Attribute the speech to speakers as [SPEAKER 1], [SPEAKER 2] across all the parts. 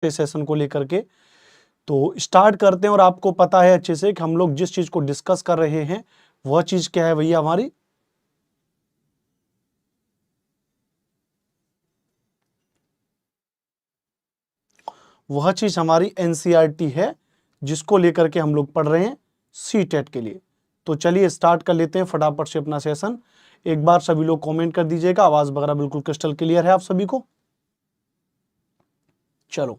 [SPEAKER 1] Session को लेकर के। तो स्टार्ट करते हैं और आपको पता है अच्छे से कि हम लोग जिस चीज को डिस्कस कर रहे हैं वह चीज क्या है भैया हमारी, वह चीज हमारी एनसीईआरटी है जिसको लेकर के हम लोग पढ़ रहे हैं सीटेट के लिए। तो चलिए स्टार्ट कर लेते हैं फटाफट से अपना सेशन। एक बार सभी लोग कमेंट कर दीजिएगा, आवाज वगैरह बिल्कुल क्रिस्टल क्लियर है आप सभी को। चलो,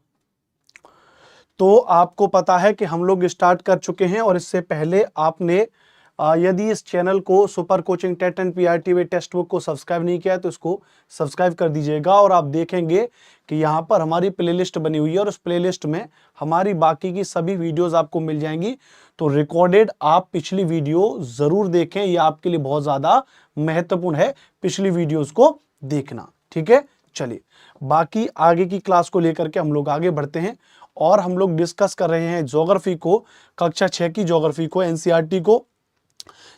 [SPEAKER 1] तो आपको पता है कि हम लोग स्टार्ट कर चुके हैं और इससे पहले आपने यदि इस चैनल को super coaching TET and PRT by text book को सब्सक्राइब नहीं किया है तो इसको सब्सक्राइब कर दीजिएगा। और आप देखेंगे कि यहाँ पर हमारी प्लेलिस्ट बनी हुई है और उस प्लेलिस्ट में हमारी बाकी की सभी वीडियोस आपको मिल जाएंगी। तो रिकॉर्डेड आप पिछली वीडियो जरूर देखें, यह आपके लिए बहुत ज्यादा महत्वपूर्ण है पिछली वीडियोस को देखना। ठीक है, चलिए बाकी आगे की क्लास को लेकर के हम लोग आगे बढ़ते हैं और हम लोग डिस्कस कर रहे हैं ज्योग्राफी को, कक्षा 6 की ज्योग्राफी को, एनसीईआरटी को,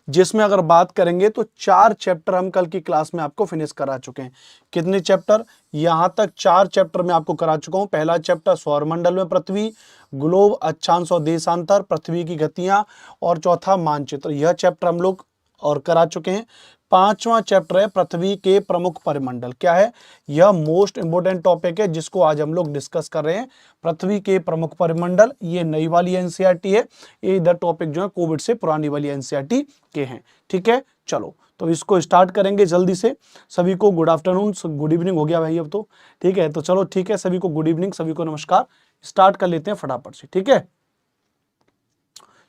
[SPEAKER 1] जिसमें अगर बात करेंगे तो 4 चैप्टर हम कल की क्लास में आपको फिनिश करा चुके हैं। कितने चैप्टर? यहां तक 4 चैप्टर में आपको करा चुका हूं। पहला चैप्टर सौरमंडल में पृथ्वी, ग्लोब, अक्षांश और देशांतर, पृथ्वी की गतियां और चौथा मानचित्र, यह चैप्टर हम लोग और करा चुके हैं। 5वां चैप्टर है पृथ्वी के प्रमुख परिमंडल। क्या है? यह मोस्ट इंपोर्टेंट टॉपिक है जिसको आज हम लोग डिस्कस कर रहे हैं। पृथ्वी के प्रमुख परिमंडल, ये नई वाली एनसीईआरटी है, ये इधर टॉपिक जो है कोविड से पुरानी वाली एनसीईआरटी के हैं। ठीक है, चलो तो इसको स्टार्ट करेंगे जल्दी से। सभी को गुड आफ्टरनून, गुड इवनिंग हो गया भाई अब तो। ठीक है, तो चलो ठीक है, सभी को गुड इवनिंग, सभी को नमस्कार। स्टार्ट कर लेते हैं फटाफट से। ठीक है,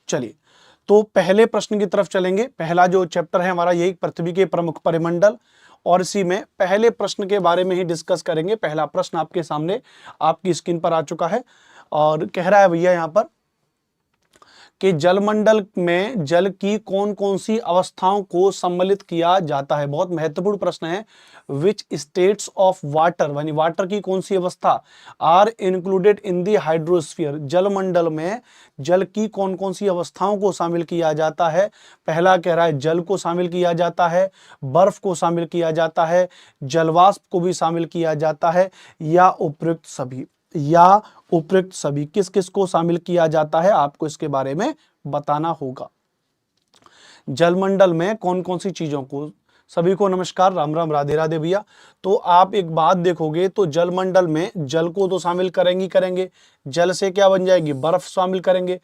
[SPEAKER 1] चलिए तो पहले प्रश्न की तरफ चलेंगे। पहला जो चैप्टर है हमारा यही पृथ्वी के प्रमुख परिमंडल, और इसी में पहले प्रश्न के बारे में ही डिस्कस करेंगे। पहला प्रश्न आपके सामने आपकी स्क्रीन पर आ चुका है और कह रहा है भैया यहाँ पर कि जलमंडल में जल की कौन कौन सी अवस्थाओं को सम्मिलित किया जाता है। बहुत महत्वपूर्ण प्रश्न है। विच स्टेट्स ऑफ वाटर, यानी वाटर की कौन सी अवस्था are included in the hydrosphere, जलमंडल में जल की कौन कौन सी अवस्थाओं को शामिल किया जाता है। पहला कह रहा है जल को शामिल किया जाता है, बर्फ को शामिल किया जाता है, जलवाष्प को भी शामिल किया जाता है, या उपयुक्त सभी, या उपयुक्त सभी। किस किस को शामिल किया जाता है आपको इसके बारे में बताना होगा। जलमंडल में कौन कौन सी चीजों को, सभी को नमस्कार, राम राम, राधे राधे भैया। तो आप एक बात देखोगे तो जलमंडल में जल को तो शामिल करेंगे, जल से क्या बन जाएगी, बर्फ शामिल करेंगे।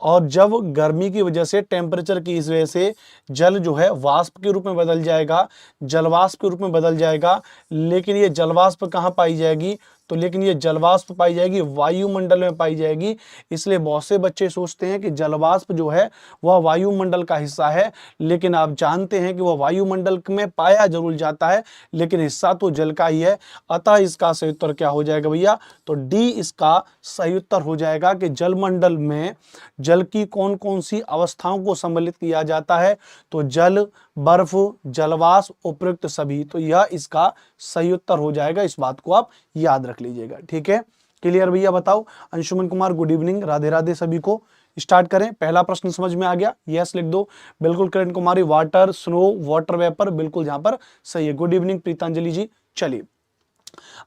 [SPEAKER 1] और जब गर्मी की वजह से, टेम्परेचर की इस वजह से जल जो है वाष्प के रूप में बदल जाएगा, जलवाष्प के रूप में बदल जाएगा। लेकिन ये जलवाष्प कहाँ पाई जाएगी, तो लेकिन ये जलवाष्प पाई जाएगी वायुमंडल में पाई जाएगी। इसलिए बहुत से बच्चे सोचते हैं कि जलवाष्प जो है वह वायुमंडल का हिस्सा है, लेकिन आप जानते हैं कि वह वायुमंडल में पाया जरूर जाता है लेकिन हिस्सा तो जल का ही है। अतः इसका सही उत्तर क्या हो जाएगा भैया, तो डी इसका सही उत्तर हो जाएगा कि जलमंडल में जल की कौन कौन सी अवस्थाओं को सम्मिलित किया जाता है। तो जल, बर्फ, जलवाष्प, उपयुक्त सभी, तो यह इसका सही उत्तर हो जाएगा। इस बात को आप याद रख लीजिएगा। ठीक है, क्लियर भैया? बताओ अंशुमन कुमार, गुड इवनिंग, राधे राधे सभी को। स्टार्ट करें। पहला प्रश्न समझ में आ गया? यस लिख दो। बिल्कुल Kiran Kumari, water, snow, water vapour, बिल्कुल यहाँ पर सही है। गुड इवनिंग प्रीतांजलि जी। चलिए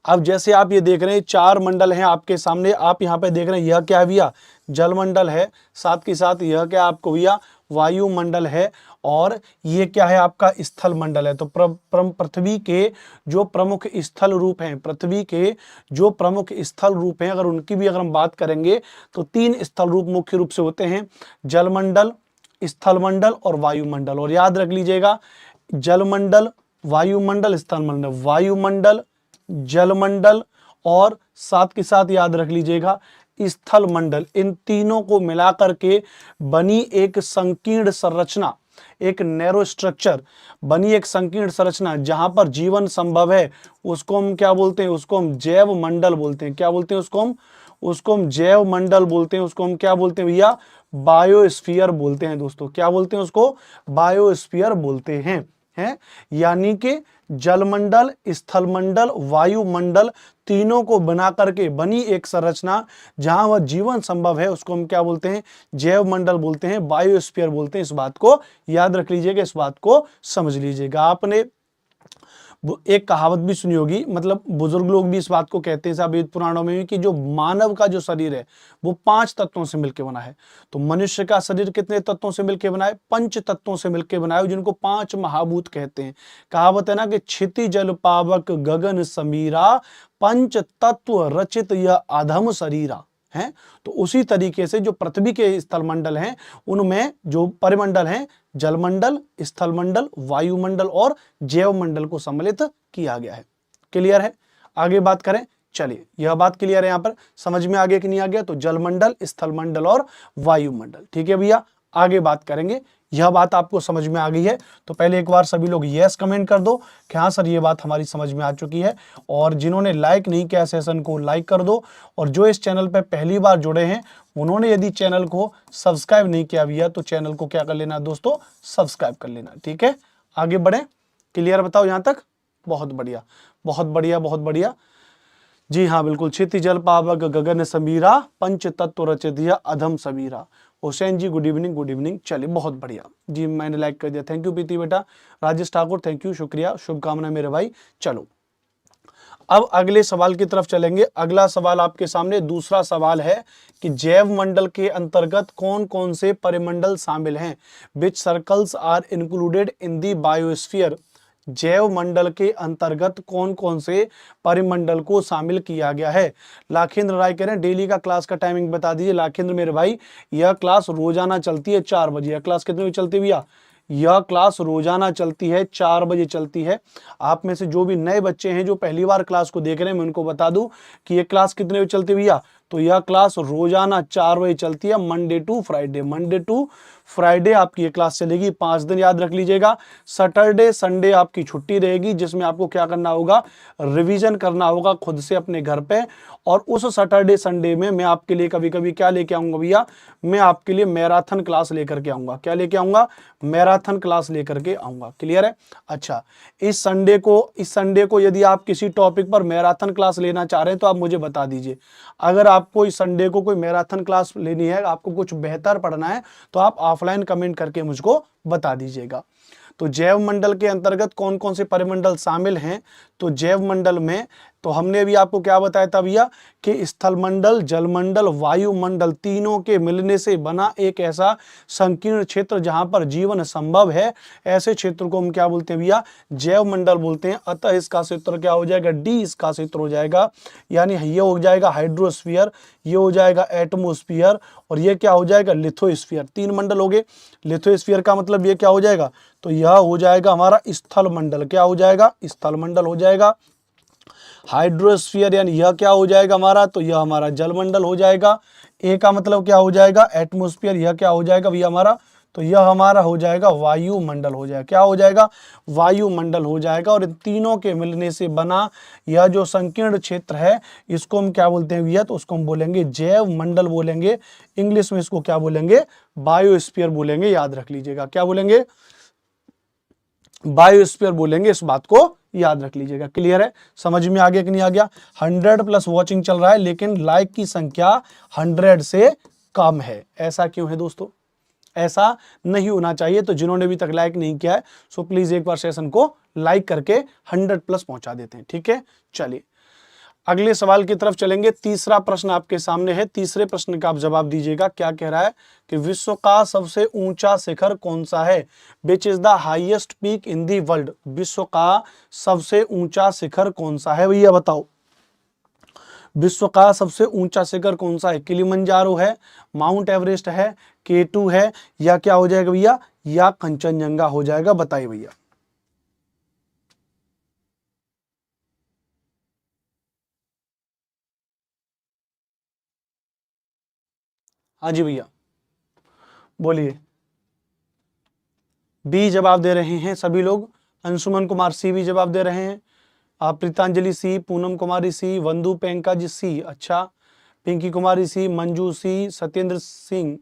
[SPEAKER 1] अब जैसे आप ये देख रहे हैं 4 मंडल हैं आपके सामने, आप यहाँ पे देख रहे हैं यह क्या है भैया, जलमंडल है, साथ के साथ यह क्या आपको भैया, वायुमंडल है, और ये क्या है आपका, स्थल मंडल है। तो पृथ्वी के जो प्रमुख स्थल रूप हैं, पृथ्वी के जो प्रमुख स्थल रूप हैं, अगर उनकी भी अगर हम बात करेंगे तो 3 स्थल रूप मुख्य रूप से होते हैं, जलमंडल, स्थलमंडल और वायुमंडल। और याद रख लीजिएगा, जलमंडल, वायुमंडल, स्थलमंडल, वायुमंडल, जलमंडल और साथ के साथ याद रख लीजिएगा स्थल मंडल, इन तीनों को मिलाकर के बनी एक संकीर्ण संरचना, एक नैरो स्ट्रक्चर बनी, एक संकीर्ण संरचना जहां पर जीवन संभव है, उसको हम क्या बोलते हैं, उसको हम जैव मंडल बोलते हैं। क्या बोलते हैं उसको हम जैव मंडल बोलते हैं। उसको हम क्या बोलते हैं भैया, बायोस्फीयर बोलते हैं दोस्तों। क्या बोलते हैं उसको, बायोस्फीयर बोलते हैं। यानी कि जलमंडल, स्थलमंडल, वायुमंडल तीनों को बना करके बनी एक संरचना जहां वह जीवन संभव है, उसको हम क्या बोलते हैं, जैव मंडल बोलते हैं, बायोस्फीयर बोलते हैं। इस बात को याद रख लीजिएगा, इस बात को समझ लीजिएगा। आपने वो एक कहावत भी सुनी होगी, मतलब बुजुर्ग लोग भी इस बात को कहते हैं साहब वेद पुराणों में भी, कि जो मानव का जो शरीर है वो 5 तत्वों से मिलकर बना है। तो मनुष्य का शरीर कितने तत्वों से मिलकर बना है? 5 तत्वों से मिलकर बना है, जिनको 5 महाभूत कहते हैं। कहावत है ना कि क्षिति जल पावक गगन समीरा, पंच तत्व रचित यह अधम शरीरा है। तो उसी तरीके से जो पृथ्वी के स्थलमंडल हैं उनमें जो परिमंडल हैं, जलमंडल, स्थलमंडल, वायुमंडल और जैव मंडल को सम्मिलित किया गया है। क्लियर है? आगे बात करें। चलिए, यह बात क्लियर है, यहां पर समझ में आ गया कि नहीं आ गया? तो जलमंडल, स्थलमंडल और वायुमंडल। ठीक है भैया, आगे बात करेंगे। यह बात आपको समझ में आ गई है तो पहले एक बार सभी लोग यस कमेंट कर दो कि हाँ सर ये बात हमारी समझ में आ चुकी है। और जिन्होंने लाइक नहीं किया सेशन को लाइक कर दो, और जो इस चैनल पर पहली बार जुड़े हैं उन्होंने यदि चैनल को सब्सक्राइब नहीं किया भैया तो चैनल को क्या कर लेना दोस्तों? सब्सक्राइब कर लेना। ठीक है, आगे बढ़े। क्लियर बताओ यहां तक? बहुत बढ़िया, बहुत बढ़िया, बहुत बढ़िया। जी हाँ बिल्कुल। क्षिति जल पावक गगन समीरा, पंच तत्व रचित अधम सबीरा। हुसैन जी गुड इवनिंग, गुड इवनिंग। चलिए बहुत बढ़िया जी, मैंने लाइक कर दिया, थैंक यू प्रीति बेटा। राजेश ठाकुर थैंक यू, शुक्रिया, शुभकामनाएं मेरे भाई। चलो अब अगले सवाल की तरफ चलेंगे। अगला सवाल आपके सामने दूसरा सवाल है कि जैव मंडल के अंतर्गत कौन कौन से परिमंडल शामिल हैं? Which circles are included in the biosphere? जैव मंडल के अंतर्गत कौन कौन से परिमंडल को शामिल किया गया है? लाखेंद्र राय कह रहे हैं डेली का क्लास का टाइमिंग बता दीजिए। लाखेंद्र मेरे भाई, यह क्लास रोजाना चलती है 4 बजे। यह क्लास कितने बजे चलती है भैया? यह क्लास रोजाना चलती है 4 बजे चलती है। आप में से जो भी नए बच्चे हैं जो पहली बार क्लास को देख रहे हैं, मैं उनको बता दूं कि यह क्लास कितने बजे चलती है भैया? तो यह क्लास रोजाना 4 बजे चलती है, Monday to Friday. Monday to Friday आपकी ये क्लास चलेगी, 5 दिन याद रख लीजिएगा। सैटरडे संडे आपकी छुट्टी रहेगी, जिसमें आपको क्या करना होगा? रिवीजन करना होगा खुद से अपने घर पे। और उस सैटरडे संडे में मैं आपके लिए कभी कभी क्या लेके आऊंगा भैया? मैं आपके लिए मैराथन क्लास लेकर के आऊंगा। क्या लेके आऊंगा? मैराथन क्लास लेकर के आऊंगा। क्लियर है? अच्छा, इस संडे को यदि आप किसी टॉपिक पर मैराथन क्लास लेना चाह रहे हैं तो आप मुझे बता दीजिए। अगर आपको इस संडे को कोई मैराथन क्लास लेनी है, आपको कुछ बेहतर पढ़ना है, तो आप ऑफलाइन कमेंट करके मुझको बता दीजिएगा। तो जैव मंडल के अंतर्गत कौन कौन से परिमंडल शामिल हैं? तो जैव मंडल में तो हमने भी आपको क्या बताया था भैया कि स्थलमंडल, जलमंडल, वायुमंडल तीनों के मिलने से बना एक ऐसा संकीर्ण क्षेत्र जहां पर जीवन संभव है। ऐसे क्षेत्र को हम क्या बोलते हैं भैया? जैव मंडल बोलते हैं। अतः इसका क्षेत्र क्या हो जाएगा? डी इसका क्षेत्र हो जाएगा। यानी ये हो जाएगा हाइड्रोस्फीयर, ये हो जाएगा एटमोस्फीयर, और ये क्या हो जाएगा? लिथोस्फीयर। 3 मंडल हो गए। लिथोस्फीयर का मतलब ये क्या हो जाएगा? तो यह हो जाएगा हमारा स्थल मंडल। क्या हो जाएगा? स्थल मंडल हो जाएगा। हाइड्रोस्फीयर यानी यह क्या हो जाएगा हमारा? तो यह हमारा जलमंडल हो जाएगा। ए का मतलब क्या हो जाएगा? एटमॉस्फेयर। यह क्या हो जाएगा भैया हमारा? तो यह हमारा हो जाएगा वायुमंडल हो जाएगा। क्या हो जाएगा? वायुमंडल हो जाएगा। और इन तीनों के मिलने से बना यह जो संकीर्ण क्षेत्र है, इसको हम क्या बोलते हैं भैया? तो उसको हम बोलेंगे जैव मंडल बोलेंगे। इंग्लिश में इसको क्या बोलेंगे? बायोस्फीयर बोलेंगे। याद रख लीजिएगा, क्या बोलेंगे? बायोस्फीयर बोलेंगे। इस बात को याद रख लीजिएगा। क्लियर है? समझ में आ गया कि नहीं आ गया? 100+ वॉचिंग चल रहा है, लेकिन लाइक की संख्या 100 से कम है। ऐसा क्यों है दोस्तों? ऐसा नहीं होना चाहिए। तो जिन्होंने अभी तक लाइक नहीं किया है, सो प्लीज एक बार सेशन को लाइक करके 100+ पहुंचा देते हैं। ठीक है, चलिए अगले सवाल की तरफ चलेंगे। तीसरा प्रश्न आपके सामने है। तीसरे प्रश्न का आप जवाब दीजिएगा। क्या कह रहा है कि विश्व का सबसे ऊंचा शिखर कौन सा है? Which is the highest peak in the world? विश्व का सबसे ऊंचा शिखर कौन सा है भैया बताओ? विश्व का सबसे ऊंचा शिखर कौन सा है? किलिमंजारो है, माउंट एवरेस्ट है, K2 है, या क्या हो जाएगा भैया? या कंचनजंगा हो जाएगा? बताइए भैया। हाँ जी भैया बोलिए। बी जवाब दे रहे हैं सभी लोग। अंशुमन कुमार सी भी जवाब दे रहे हैं। आप प्रीतांजलि सी, पूनम कुमारी सी, वंदु पेंकज सी, अच्छा, पिंकी कुमारी सी, मंजू सी, सत्येंद्र सिंह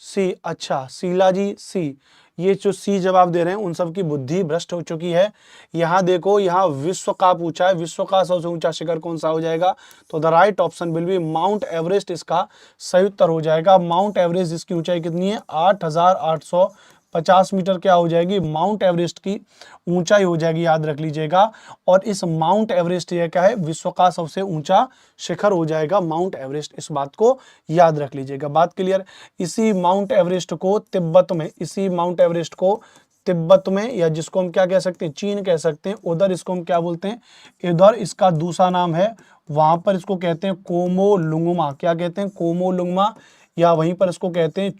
[SPEAKER 1] सी, अच्छा, शीला जी सी। ये जो सी जवाब दे रहे हैं उन सब की बुद्धि भ्रष्ट हो चुकी है। यहाँ देखो, यहाँ विश्व का पूछा है, विश्व का सबसे ऊंचा शिखर कौन सा हो जाएगा? तो the right option will be mount Everest. इसका सही उत्तर हो जाएगा माउंट एवरेस्ट। इसकी ऊंचाई कितनी है? 8,850 50 मीटर क्या हो जाएगी, माउंट एवरेस्ट की ऊंचाई हो जाएगी, याद रख लीजिएगा। और इस माउंट एवरेस्ट ये क्या है, विश्व का सबसे ऊंचा शिखर हो जाएगा माउंट एवरेस्ट, इस बात को याद रख लीजिएगा। बात क्लियर। इसी माउंट एवरेस्ट को तिब्बत में, इसी माउंट एवरेस्ट को तिब्बत में, या जिसको हम क्या कह सकते हैं, चीन कह सकते हैं, उधर इसको हम क्या बोलते हैं, इधर इसका दूसरा नाम है, वहां पर इसको कहते हैं कोमोलुंगमा। क्या कहते हैं, कोमोलुंगमा, या वहीं पर इसको कहते हैं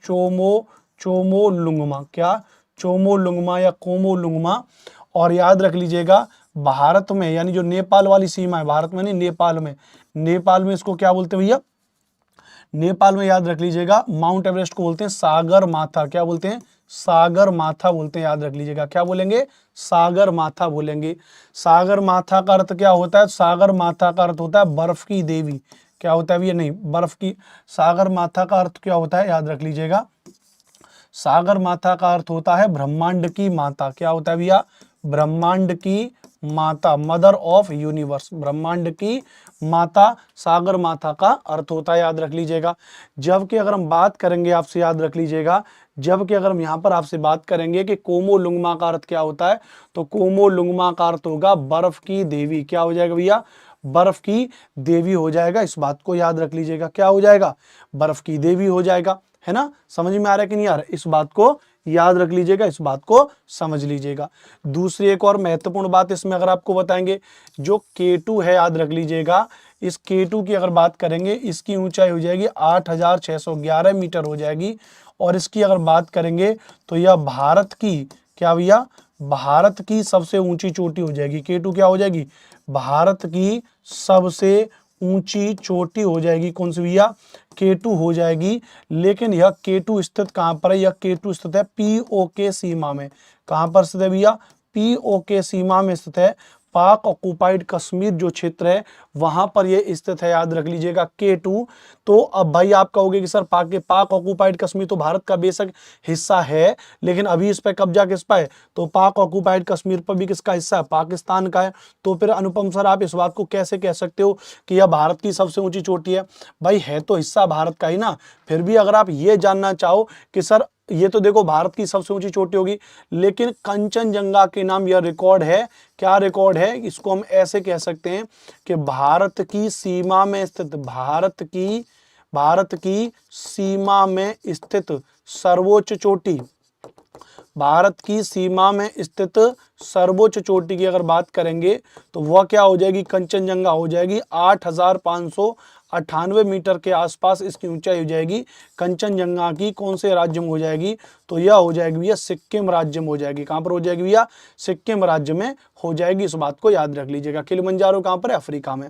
[SPEAKER 1] चोमोलुंगमा। क्या, चोमोलुंगमा या कोमोलुंगमा। और याद रख लीजिएगा भारत में, यानी जो नेपाल वाली सीमा है, भारत में नहीं नेपाल में, नेपाल में इसको क्या बोलते हैं भैया, नेपाल में याद रख लीजिएगा माउंट एवरेस्ट को बोलते हैं सागर माथा। क्या बोलते हैं, सागर माथा बोलते हैं, याद रख लीजिएगा। क्या बोलेंगे, सागर माथा बोलेंगे। सागर माथा का अर्थ क्या होता है, सागर माथा का अर्थ होता है बर्फ की देवी। क्या होता है भैया, नहीं बर्फ की, सागर माथा का अर्थ क्या होता है, याद रख लीजिएगा, सागर माता का अर्थ होता है ब्रह्मांड की माता। क्या होता है भैया, ब्रह्मांड की माता, मदर ऑफ यूनिवर्स, ब्रह्मांड की माता, सागर माता का अर्थ होता है, याद रख लीजिएगा। जबकि अगर हम बात करेंगे आपसे, याद रख लीजिएगा, जबकि अगर हम यहाँ पर आपसे बात करेंगे कि कोमोलुंगमा का अर्थ क्या होता है, तो कोमोलुंगमा का अर्थ होगा बर्फ की देवी। क्या हो जाएगा भैया, बर्फ की देवी हो जाएगा, इस बात को याद रख लीजिएगा। क्या हो जाएगा, बर्फ की देवी हो जाएगा, है ना। समझ में आ रहा है कि नहीं आ रहा है, इस बात को याद रख लीजिएगा, इस बात को समझ लीजिएगा। दूसरी एक और महत्वपूर्ण बात इसमें अगर आपको बताएंगे, जो K2 है, याद रख लीजिएगा, इस K2 की अगर बात करेंगे, इसकी ऊंचाई हो जाएगी 8611 मीटर हो जाएगी। और इसकी अगर बात करेंगे तो यह भारत की, क्या भैया, भारत की सबसे ऊंची चोटी हो जाएगी। K2 क्या हो जाएगी, भारत की सबसे ऊंची चोटी हो जाएगी। कौन सी भैया, K2 हो जाएगी। लेकिन यह K2 स्थित कहां पर है, यह K2 स्थित है POK सीमा में। कहां पर स्थित है भैया, POK सीमा में स्थित है। पाक ऑक्युपाइड कश्मीर जो क्षेत्र है वहां पर यह स्थित है, याद रख लीजिएगा K2। तो अब भाई आप कहोगे कि सर पाक ऑक्युपाइड कश्मीर तो भारत का बेशक हिस्सा है, लेकिन अभी इस पर कब्जा किसका है, तो पाक ऑक्युपाइड कश्मीर पर भी किसका हिस्सा है, पाकिस्तान का है। तो फिर अनुपम सर आप इस बात को कैसे कह सकते हो कि यह भारत की सबसे ऊंची चोटी है, भाई है तो हिस्सा भारत का ही ना। फिर भी अगर आप ये जानना चाहो कि सर ये तो देखो भारत की सबसे ऊंची चोटी होगी, लेकिन कंचनजंगा के नाम यह रिकॉर्ड है। क्या रिकॉर्ड है, इसको हम ऐसे कह सकते हैं कि भारत की सीमा में स्थित, भारत की सीमा में स्थित सर्वोच्च चोटी, भारत की सीमा में स्थित सर्वोच्च चोटी की अगर बात करेंगे तो वह क्या हो जाएगी, कंचनजंगा हो जाएगी। 8598 मीटर के आसपास इसकी ऊंचाई हो जाएगी कंचनजंगा की। कौन से राज्य में हो जाएगी, तो यह हो जाएगी भैया सिक्किम राज्य में हो जाएगी। कहां पर हो जाएगी भैया, सिक्किम राज्य में हो जाएगी, इस बात को याद रख लीजिएगा। किलिमंजारो कहां पर है, अफ्रीका में,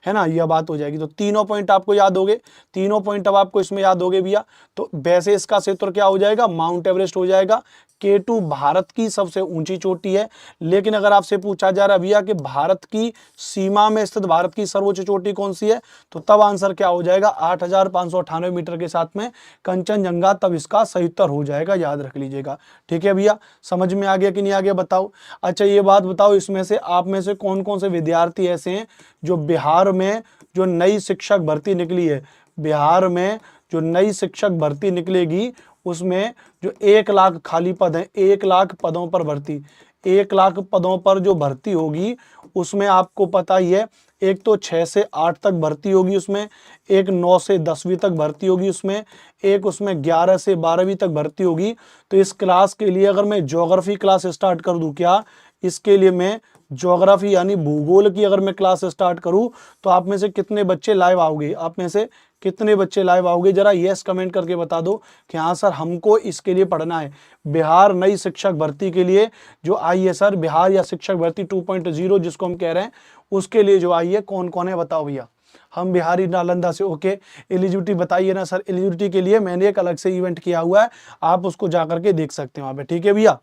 [SPEAKER 1] है ना, यह बात हो जाएगी। तो तीनों पॉइंट आपको याद हो गए, तीनों पॉइंट अब आपको इसमें याद हो गए भैया। तो वैसे इसका क्षेत्र क्या हो जाएगा, माउंट एवरेस्ट हो जाएगा। K2 भारत की सबसे ऊंची चोटी है। लेकिन अगर आपसे पूछा जा रहा है भैया कि भारत की सीमा में स्थित भारत की सर्वोच्च चोटी कौन सी है, तो तब आंसर क्या हो जाएगा, 8598 मीटर के साथ में कंचनजंगा, तब इसका सही उत्तर हो जाएगा, याद रख लीजिएगा। ठीक है भैया, समझ में आ गया कि नहीं आ गया, बताओ। अच्छा ये बात बताओ, इसमें से आप में से कौन कौन से विद्यार्थी ऐसे हैं जो बिहार में जो नई शिक्षक भर्ती निकली है, बिहार में जो नई शिक्षक भर्ती निकलेगी उसमें जो 1 लाख खाली पद हैं, 1 लाख पदों पर भर्ती, 1 लाख पदों पर जो भर्ती होगी उसमें आपको पता ही है, एक तो 6 से 8 तक भर्ती होगी उसमें, एक 9 से 10वीं तक भर्ती होगी उसमें, एक उसमें 11 से 12वीं तक भर्ती होगी। तो इस क्लास के लिए अगर मैं ज्योग्राफी क्लास स्टार्ट कर दूं, क्या इसके लिए मैं ज्योग्राफी यानी भूगोल की अगर मैं क्लास स्टार्ट करूं, तो आप में से कितने बच्चे लाइव आओगे, आप में से कितने बच्चे लाइव आओगे, जरा यस कमेंट करके बता दो कि हाँ सर हमको इसके लिए पढ़ना है। बिहार नई शिक्षक भर्ती के लिए जो आई है सर, बिहार या शिक्षक भर्ती 2.0 जिसको हम कह रहे हैं, उसके लिए जो आई है, कौन कौन है बताओ भैया। हम बिहारी नालंदा से, ओके। एलिजिबिलिटी बताइए ना सर, एलिजिबिलिटी के लिए मैंने एक अलग से इवेंट किया हुआ है, आप उसको जाकर के देख सकते हैं वहाँ पे, ठीक है भैया।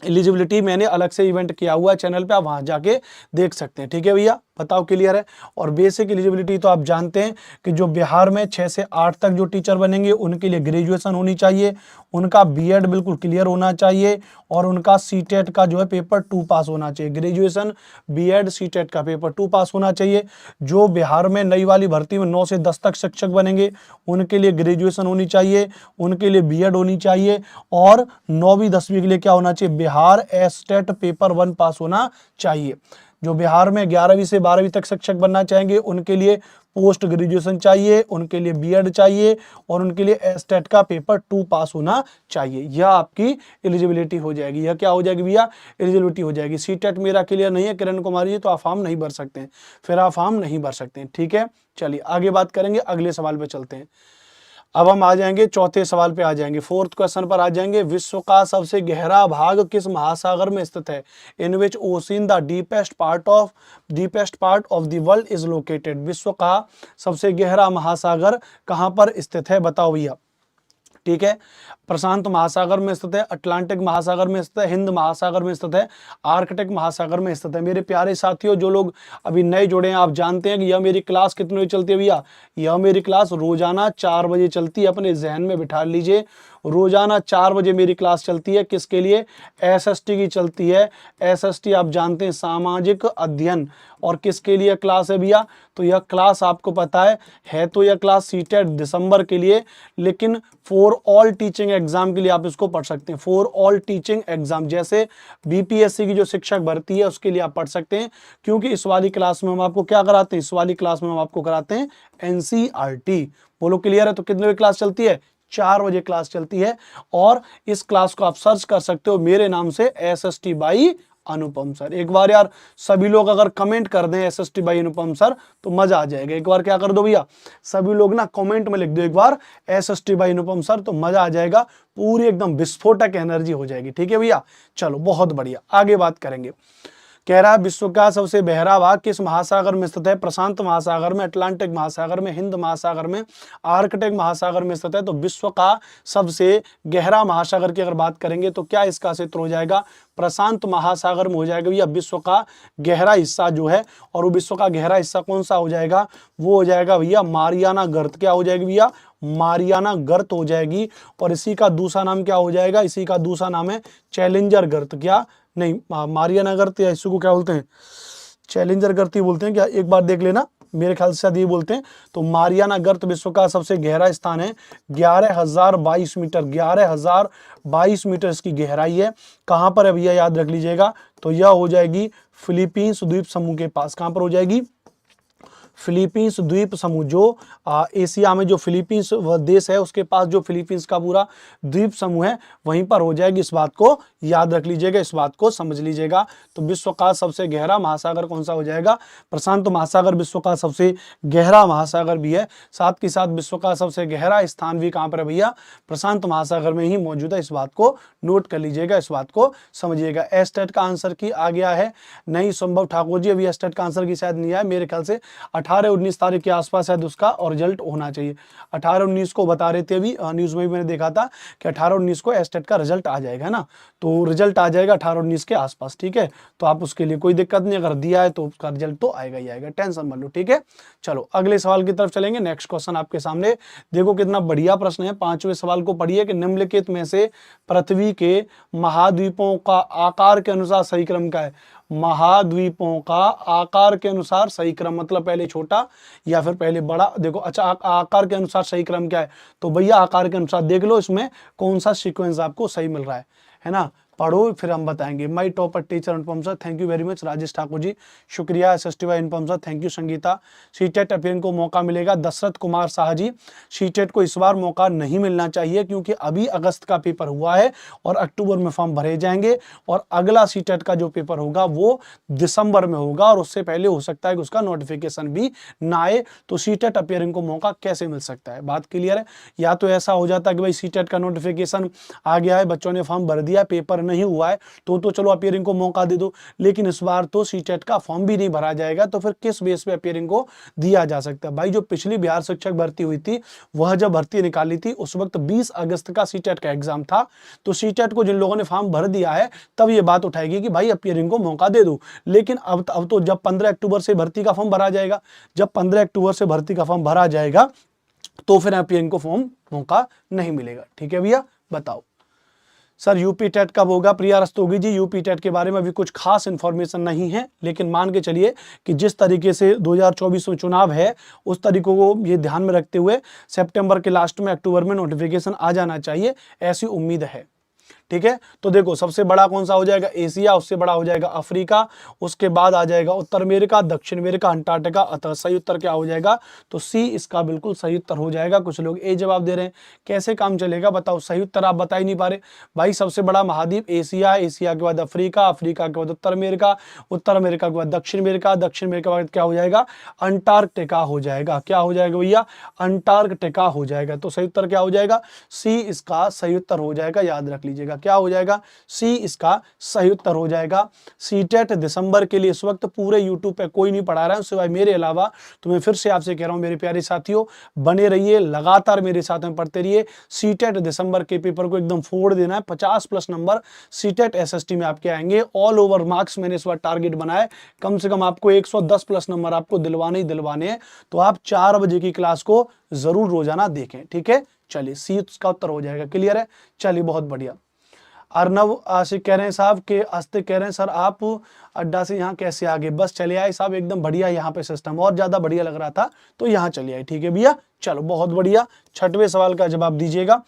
[SPEAKER 1] एलिजिबिलिटी मैंने अलग से इवेंट किया हुआ है चैनल पे, आप वहां जाके देख सकते हैं। ठीक है भैया, बताओ क्लियर है। और बेसिक एलिजिबिलिटी तो आप जानते हैं कि जो बिहार में 6 से 8 तक जो टीचर बनेंगे उनके लिए ग्रेजुएशन होनी चाहिए, उनका बीएड बिल्कुल क्लियर होना चाहिए और उनका सीटेट का जो है पेपर 2 पास होना चाहिए। ग्रेजुएशन, बीएड, सीटेट का पेपर 2 पास होना चाहिए। जो बिहार में नई वाली भर्ती में 9 से 10 तक शिक्षक बनेंगे उनके लिए ग्रेजुएशन होनी चाहिए, उनके लिए बीएड होनी चाहिए और 9वीं 10वीं के लिए क्या होना चाहिए, बिहार एस्टेट पेपर 1 पास होना चाहिए। जो बिहार में 11वीं से 12वीं तक शिक्षक बनना चाहेंगे उनके लिए पोस्ट ग्रेजुएशन चाहिए, उनके लिए बीएड चाहिए और उनके लिए एस्टेट का पेपर 2 पास होना चाहिए। यह आपकी एलिजिबिलिटी हो जाएगी। यह क्या हो जाएगी भैया, एलिजिबिलिटी हो जाएगी। सीटेट मेरा क्लियर नहीं है किरण कुमारी जी, तो आप फॉर्म नहीं भर सकते हैं, फिर आप फॉर्म नहीं भर सकते हैं। ठीक है, चलिए आगे बात करेंगे, अगले सवाल पे चलते हैं। अब हम आ जाएंगे चौथे सवाल पे आ जाएंगे, फोर्थ क्वेश्चन पर आ जाएंगे। विश्व का सबसे गहरा भाग किस महासागर में स्थित है? In which ocean the deepest part of the world is located. विश्व का सबसे गहरा महासागर कहां पर स्थित है, बताओ भैया। ठीक है, प्रशांत महासागर में स्थित है, अटलांटिक महासागर में स्थित है, हिंद महासागर में स्थित है, आर्कटिक महासागर में स्थित है। मेरे प्यारे साथियों, जो लोग अभी नए जुड़े हैं, आप जानते हैं कि यह मेरी क्लास कितने बजे चलती है भैया? यह मेरी क्लास रोजाना 4 बजे चलती है। अपने जहन में बिठा लीजिए, रोजाना 4 बजे मेरी क्लास चलती है। किसके लिए? एसएसटी की चलती है। एसएसटी आप जानते हैं, सामाजिक अध्ययन। और किसके लिए क्लास है भैया? तो यह क्लास आपको पता है तो यह क्लास सीटेट दिसंबर के लिए, लेकिन फॉर ऑल टीचिंग एग्जाम के लिए आप इसको पढ़ सकते हैं। फॉर ऑल टीचिंग एग्जाम, जैसे बीपीएससी की जो शिक्षक भर्ती है उसके लिए आप पढ़ सकते हैं। क्योंकि इस वाली क्लास में हम आपको क्या कराते हैं? इस वाली क्लास में हम आपको कराते हैं एनसीईआरटी। बोलो क्लियर है? तो कितने बजे क्लास चलती है? 4 बजे क्लास चलती है। और इस क्लास को आप सर्च कर सकते हो मेरे नाम से, एसएसटी बाई अनुपम सर। एक बार यार सभी लोग अगर कमेंट कर दें एसएसटी बाई अनुपम सर तो मजा आ जाएगा। एक बार क्या कर दो भैया, सभी लोग ना कमेंट में लिख दो एक बार एसएसटी बाई अनुपम सर, तो मजा आ जाएगा, पूरी एकदम विस्फोटक एनर्जी हो जाएगी। ठीक है भैया, चलो बहुत बढ़िया, आगे बात करेंगे। कह रहा है विश्व का सबसे बहरा भाग किस महासागर में स्थित है? प्रशांत महासागर में, अटलांटिक महासागर में, हिंद महासागर में, आर्कटिक महासागर में स्थित है। तो विश्व का सबसे गहरा महासागर की अगर बात करेंगे तो क्या इसका क्षेत्र हो जाएगा? प्रशांत महासागर में हो जाएगा भैया विश्व का गहरा हिस्सा जो है। और वो विश्व का गहरा हिस्सा कौन सा हो जाएगा? वो हो जाएगा भैया मारियाना गर्त। क्या हो जाएगी भैया? मारियाना गर्त हो जाएगी। और इसी का दूसरा नाम क्या हो जाएगा? इसी का दूसरा नाम है चैलेंजर गर्त। क्या नहीं, मारियाना गर्त या इसको क्या बोलते हैं? चैलेंजर गर्त ही बोलते हैं क्या? एक बार देख लेना, मेरे ख्याल से शायद ये बोलते हैं। तो मारियाना गर्त विश्व का सबसे गहरा स्थान है। 11,022 मीटर, 11,022 मीटर इसकी गहराई है। कहां पर है भैया? याद रख लीजिएगा, तो यह हो जाएगी फिलीपींस द्वीप समूह के पास। कहां पर हो जाएगी? फिलीपींस द्वीप समूह, जो एशिया में जो फिलीपींस देश है उसके पास जो फिलीपींस का पूरा द्वीप समूह है वहीं पर हो जाएगी। इस बात को याद रख लीजिएगा, इस बात को समझ लीजिएगा। तो विश्व का सबसे गहरा महासागर कौन सा हो जाएगा? प्रशांत महासागर विश्व का सबसे गहरा महासागर भी है। साथ ही साथ विश्व का सबसे गहरा स्थान भी कहां पर है भैया? प्रशांत महासागर में ही मौजूद है। इस बात को नोट कर लीजिएगा, इस बात को समझिएगा। एस्टेट का आंसर की आ गया है नहीं संभव ठाकुर जी, अभी एस्टेट का आंसर की शायद नहीं आया, मेरे ख्याल से 18-19 तारीख के आसपास शायद उसका और रिजल्ट होना चाहिए। 18-19 को बता रहे थे, अभी न्यूज में भी मैंने देखा था कि 18-19 को एस्टेट का रिजल्ट आ जाएगा, है ना। तो रिजल्ट आ जाएगा 18-19 के आसपास। ठीक है, तो आप उसके लिए कोई दिक्कत नहीं, अगर दिया है तो उसका रिजल्ट तो आएगा ही आएगा, टेंशन मत लो। ठीक है, चलो अगले सवाल की तरफ चलेंगे। नेक्स्ट क्वेश्चन आपके सामने देखो, कितना बढ़िया प्रश्न है। 5वें सवाल को पढ़िए कि निम्नलिखित में से पृथ्वी के महाद्वीपों का आकार के अनुसार सही क्रम क्या है? महाद्वीपों का आकार के अनुसार सही क्रम मतलब पहले छोटा या फिर पहले बड़ा। देखो अच्छा, आकार के अनुसार सही क्रम क्या है? तो भैया आकार के अनुसार देख लो इसमें कौन सा सीक्वेंस आपको सही मिल रहा है ना। पढ़ो फिर हम बताएंगे। My topper teacher Anupam sir, thank you very much. Rajesh Thakur ji शुक्रिया। SST by Anupam sir, thank you. Sangeeta, CTET appearance को मौका मिलेगा। दशरथ कुमार शाह जी, सीटेट को इस बार मौका नहीं मिलना चाहिए क्योंकि अभी अगस्त का पेपर हुआ है और अक्टूबर में फॉर्म भरे जाएंगे और अगला सीटेट का जो पेपर होगा वो दिसंबर में होगा और उससे पहले हो सकता है कि उसका नोटिफिकेशन भी ना आए। तो सीटेट अपियरेंस को मौका कैसे मिल सकता है? बात क्लियर है। या तो ऐसा हो जाता है कि भाई सीटेट का नोटिफिकेशन आ गया है, बच्चों ने फॉर्म भर दिया, पेपर नहीं हुआ है तो चलो अपीयरिंग को मौका दे दो, लेकिन इस बार तो सीटेट का फॉर्म भी नहीं भरा जाएगा, तो फिर किस बेस पे अपीयरिंग को दिया जा सकता है? भाई जो पिछली बिहार शिक्षक भर्ती हुई थी, वह जब भर्ती निकाली थी उस वक्त 20 अगस्त का सीटेट का एग्जाम था, तो सीटेट को जिन लोगों ने फॉर्म भर दिया है तब ये बात उठाएगी कि भाई अपीयरिंग को मौका दे दो। लेकिन अब तो जब 15 अक्टूबर से भर्ती का फॉर्म भरा जाएगा, जब 15 अक्टूबर से भर्ती का फॉर्म भरा जाएगा तो फिर अपीयरिंग को फॉर्म मौका नहीं मिलेगा। ठीक है भैया, बताओ सर यूपी टेट कब होगा? प्रिया रस्तोगी जी, यूपी टेट के बारे में अभी कुछ खास इंफॉर्मेशन नहीं है, लेकिन मान के चलिए कि जिस तरीके से 2024 में चुनाव है उस तरीकों को ये ध्यान में रखते हुए सितंबर के लास्ट में अक्टूबर में नोटिफिकेशन आ जाना चाहिए, ऐसी उम्मीद है। ठीक है, तो देखो सबसे बड़ा कौन सा हो जाएगा? एशिया, उससे बड़ा हो जाएगा अफ्रीका, उसके बाद आ जाएगा उत्तर अमेरिका, दक्षिण अमेरिका, अंटार्कटिका, अतः सही उत्तर क्या हो जाएगा? तो सी इसका बिल्कुल सही उत्तर हो जाएगा। कुछ लोग ए जवाब दे रहे हैं, कैसे काम चलेगा बताओ? सही उत्तर आप बता ही नहीं पा रहे। भाई सबसे बड़ा महाद्वीप एशिया, एशिया के बाद अफ्रीका, अफ्रीका के बाद उत्तर अमेरिका, उत्तर अमेरिका के बाद दक्षिण अमेरिका, दक्षिण अमेरिका के बाद क्या हो जाएगा? अंटार्कटिका हो जाएगा। क्या हो जाएगा भैया? अंटार्कटिका हो जाएगा। तो सही उत्तर क्या हो जाएगा? सी इसका सही उत्तर हो जाएगा, याद रख लीजिएगा। क्या हो जाएगा? सी इसका सही उत्तर हो जाएगा। सीटेट दिसंबर के लिए इस वक्त पूरे यूट्यूब पे कोई नहीं पढ़ा रहा है सिवाय मेरे अलावा, तो मैं फिर से आपसे कह रहा हूं मेरे प्यारे साथियों, बने रहिए, लगातार मेरे साथ में पढ़ते रहिए। सीटेट दिसंबर के पेपर को एकदम फोड़ देना है। 50+ नंबर सीटेट एसएसटी में आपके आएंगे। ऑल ओवर मार्क्स मैंने इस बार टारगेट बनाया, कम से कम आपको 110+ नंबर आपको दिलवाने ही दिलवाने हैं। तो आप 4 बजे की क्लास को जरूर रोजाना देखें। ठीक है, चलिए सी इसका उत्तर हो जाएगा। क्लियर है? चलिए बहुत बढ़िया। अर्नव आशिक कह रहे हैं साहब के अस्तिक कह रहे हैं सर आप अड्डा से यहाँ कैसे आ गए? बस चले आए साहब, एकदम बढ़िया यहाँ पे सिस्टम, और ज्यादा बढ़िया लग रहा था तो यहाँ चले आए। ठीक है भैया, चलो बहुत बढ़िया। 6वें सवाल का जवाब दीजिएगा।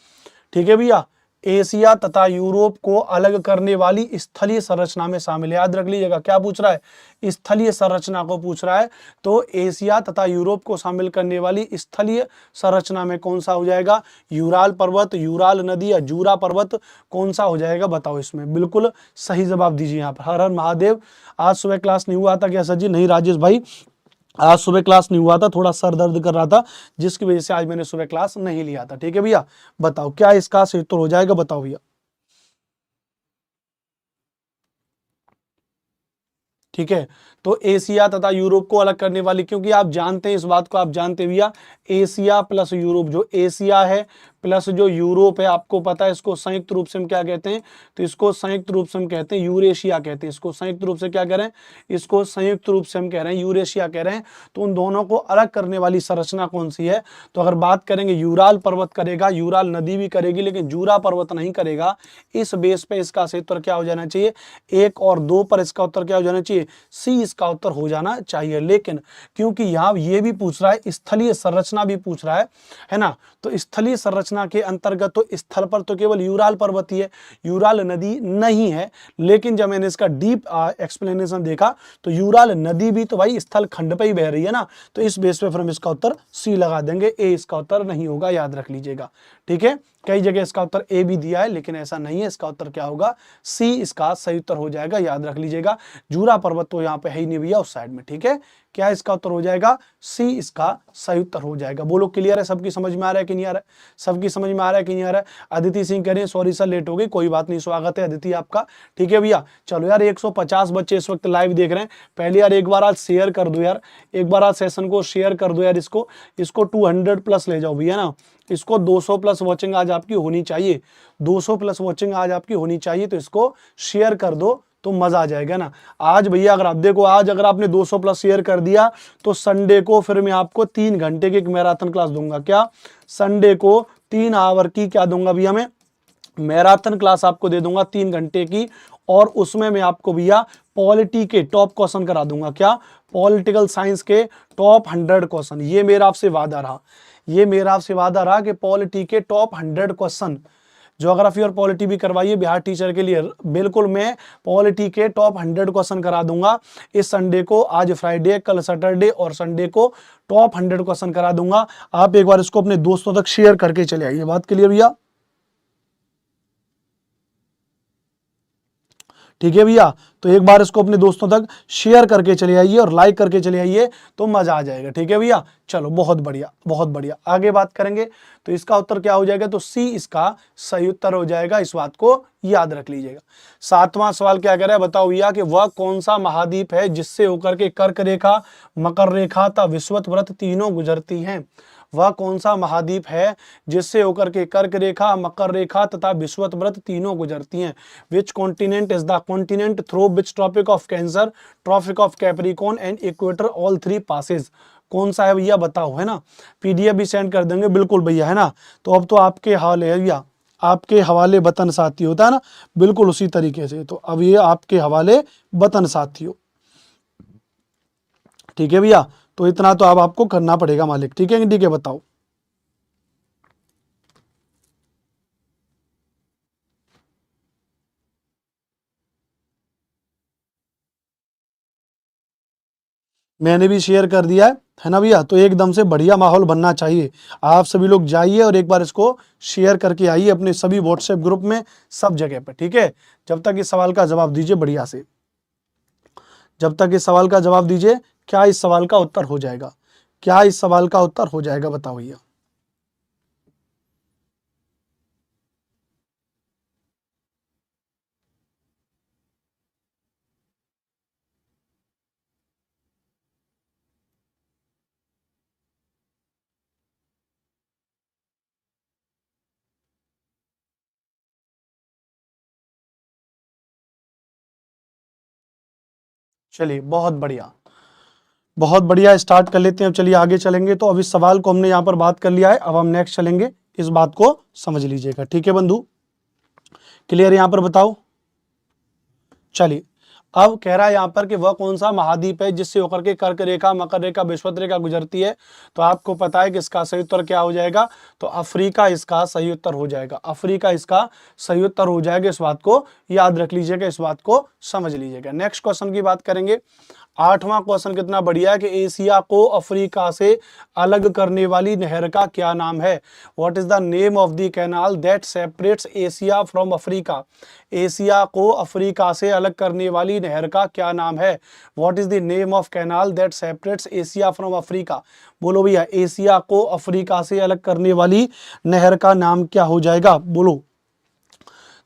[SPEAKER 1] ठीक है भैया, एशिया तथा यूरोप को अलग करने वाली स्थलीय संरचना में शामिल है। याद रख लीजिएगा, क्या पूछ रहा है? स्थलीय संरचना को पूछ रहा है। तो एशिया तथा यूरोप को शामिल करने वाली स्थलीय संरचना में कौन सा हो जाएगा? यूराल पर्वत, यूराल नदी या जूरा पर्वत, कौन सा हो जाएगा बताओ? इसमें बिल्कुल सही जवाब दीजिए यहाँ पर। हर हर महादेव। आज सुबह क्लास नहीं हुआ था क्या सर जी? नहीं राजेश भाई, आज सुबह क्लास नहीं हुआ था, थोड़ा सर दर्द कर रहा था जिसकी वजह से आज मैंने सुबह क्लास नहीं लिया था। ठीक है भैया, बताओ क्या इसका सही उत्तर हो जाएगा? बताओ भैया। ठीक है, तो एशिया तथा यूरोप को अलग करने वाली, क्योंकि आप जानते हैं इस बात को, आप जानते भैया, एशिया प्लस यूरोप, जो एशिया है प्लस जो यूरोप है, आपको पता है इसको संयुक्त रूप से हम क्या कहते हैं? तो इसको संयुक्त रूप से हम कहते हैं यूरेशिया कहते हैं। इसको संयुक्त रूप से क्या कह रहे हैं? इसको संयुक्त रूप से हम कह रहे हैं यूरेशिया कह रहे हैं। तो उन दोनों को अलग करने वाली संरचना कौन सी है? तो अगर बात करेंगे, यूराल पर्वत करेगा, यूराल नदी भी करेगी, लेकिन जूरा पर्वत नहीं करेगा। इस बेस पे इसका सही उत्तर क्या हो जाना चाहिए? 1 और 2 पर इसका उत्तर क्या हो जाना चाहिए? सी इसका उत्तर हो जाना चाहिए। लेकिन क्योंकि यहाँ ये भी पूछ रहा है, स्थलीय संरचना भी पूछ रहा है ना, तो स्थलीय संरचना के अंतर्गत तो स्थल पर तो केवल यूराल पर्वत ही है, यूराल नदी नहीं है। लेकिन जब मैंने इसका डीप एक्सप्लेनेशन देखा तो यूराल नदी भी तो भाई स्थल खंड पे ही बह रही है ना, तो इस बेस पे फिर हम इसका उत्तर सी लगा देंगे। ए इसका उत्तर नहीं होगा, याद रख लीजिएगा। ठीक है, कई जगह इसका उत्तर ए भी दिया है, लेकिन ऐसा नहीं है। इसका उत्तर क्या होगा? सी इसका सही उत्तर हो जाएगा, याद रख लीजिएगा। जूरा पर्वत तो यहाँ पे है ही नहीं भैया, उस साइड में। ठीक है, क्या इसका उत्तर हो जाएगा? सी इसका सही उत्तर हो जाएगा। बोलो क्लियर है? सबकी समझ में आ रहा है कि नहीं आ रहा है? सबकी समझ में आ रहा है कि नहीं आ रहा है? अदिति सिंह कह रहे हैं सॉरी सर लेट हो गई, कोई बात नहीं, स्वागत है अदिति आपका। ठीक है भैया, चलो यार 150 बच्चे इस वक्त लाइव देख रहे हैं। पहले यार एक बार आज शेयर कर दो यार, एक बार आज सेशन को शेयर कर दो यार। इसको 200+ ले जाओ भैया ना, इसको 200+ वॉचिंग आज आपकी होनी चाहिए, 200+ वॉचिंग आज आपकी होनी चाहिए। तो इसको शेयर कर दो तो मजा आ जाएगा ना। आज भैया अगर आप देखो, आज अगर आपने 200+ शेयर कर दिया तो संडे को फिर मैं आपको 3 घंटे की एक मैराथन क्लास दूंगा। क्या? संडे को 3 आवर की क्या दूंगा भैया? मैं मैराथन क्लास आपको दे दूंगा 3 घंटे की, और उसमें मैं आपको भैया पॉलिटी के टॉप क्वेश्चन करा दूंगा। क्या? पॉलिटिकल साइंस के टॉप 100 क्वेश्चन। ये मेरा आपसे वादा रहा, ये मेरा आपसे वादा रहा कि पॉलिटी के टॉप 100 क्वेश्चन, ज्योग्राफी और पॉलिटी भी करवाइए बिहार टीचर के लिए, बिल्कुल मैं पॉलिटी के टॉप 100 क्वेश्चन करा दूंगा इस संडे को। आज फ्राइडे, कल सैटरडे और संडे को टॉप 100 क्वेश्चन करा दूंगा। आप एक बार इसको अपने दोस्तों तक शेयर करके चले आइए। बात क्लियर भैया? ठीक है भैया, तो एक बार इसको अपने दोस्तों तक शेयर करके चले आइए और लाइक करके चले आइए, तो मजा आ जाएगा। ठीक है भैया, चलो बहुत बढ़िया बहुत बढ़िया, आगे बात करेंगे। तो इसका उत्तर क्या हो जाएगा, तो सी इसका सही उत्तर हो जाएगा, इस बात को याद रख लीजिएगा। 7वां सवाल क्या कह रहा है, बताओ भैया कि वह कौन सा महाद्वीप है जिससे होकर के कर्क रेखा, मकर रेखा तथा विषुवत व्रत तीनों गुजरती हैं। वह कौन सा महाद्वीप है जिससे होकर के कर्क रेखा, मकर रेखा तथा विषुवत व्रत तीनों गुजरती हैं। Which continent is the continent through which tropic of cancer, tropic of capricorn and equator all three passes. कौन सा है भैया बताओ, है ना। पीडीएफ भी सेंड कर देंगे, बिल्कुल भैया, है ना। तो अब तो आपके हवाले है भैया, आपके हवाले वतन साथी होता है ना, बिल्कुल उसी तरीके से। तो अब ये आपके हवाले वतन साथियों, ठीक है भैया। तो इतना तो अब आपको करना पड़ेगा मालिक, ठीक है। ठीक है, बताओ। मैंने भी शेयर कर दिया है ना भैया। तो एकदम से बढ़िया माहौल बनना चाहिए। आप सभी लोग जाइए और एक बार इसको शेयर करके आइए अपने सभी व्हाट्सएप ग्रुप में, सब जगह पर, ठीक है। जब तक इस सवाल का जवाब दीजिए बढ़िया से, जब तक इस सवाल का जवाब दीजिए। क्या इस सवाल का उत्तर हो जाएगा, क्या इस सवाल का उत्तर हो जाएगा, बताओ भैया। चलिए बहुत बढ़िया, बहुत बढ़िया, स्टार्ट कर लेते हैं। अब चलिए आगे चलेंगे। तो अब इस सवाल को हमने यहाँ पर बात कर लिया है, अब हम नेक्स्ट चलेंगे। इस बात को समझ लीजिएगा, ठीक है बंधु, क्लियर यहाँ पर बताओ। चलिए, अब कह रहा है यहाँ पर कि वह कौन सा महाद्वीप है जिससे होकर के कर्क रेखा, मकर रेखा, विषुवत रेखा गुजरती है। तो आपको पता है कि इसका सही उत्तर क्या हो जाएगा, तो अफ्रीका इसका सही उत्तर हो जाएगा। अफ्रीका इसका सही उत्तर हो जाएगा, इस बात को याद रख लीजिएगा, इस बात को समझ लीजिएगा। नेक्स्ट क्वेश्चन की बात करेंगे। 8वां क्वेश्चन कितना बढ़िया है कि एशिया को अफ्रीका से अलग करने वाली नहर का क्या नाम है। What is the name of the canal that separates Asia from Africa. Asia को अफ्रीका से अलग करने वाली नहर का क्या नाम है। What is the name of canal that separates Asia from Africa. बोलो भैया, एशिया को अफ्रीका से अलग करने वाली नहर का नाम क्या हो जाएगा, बोलो।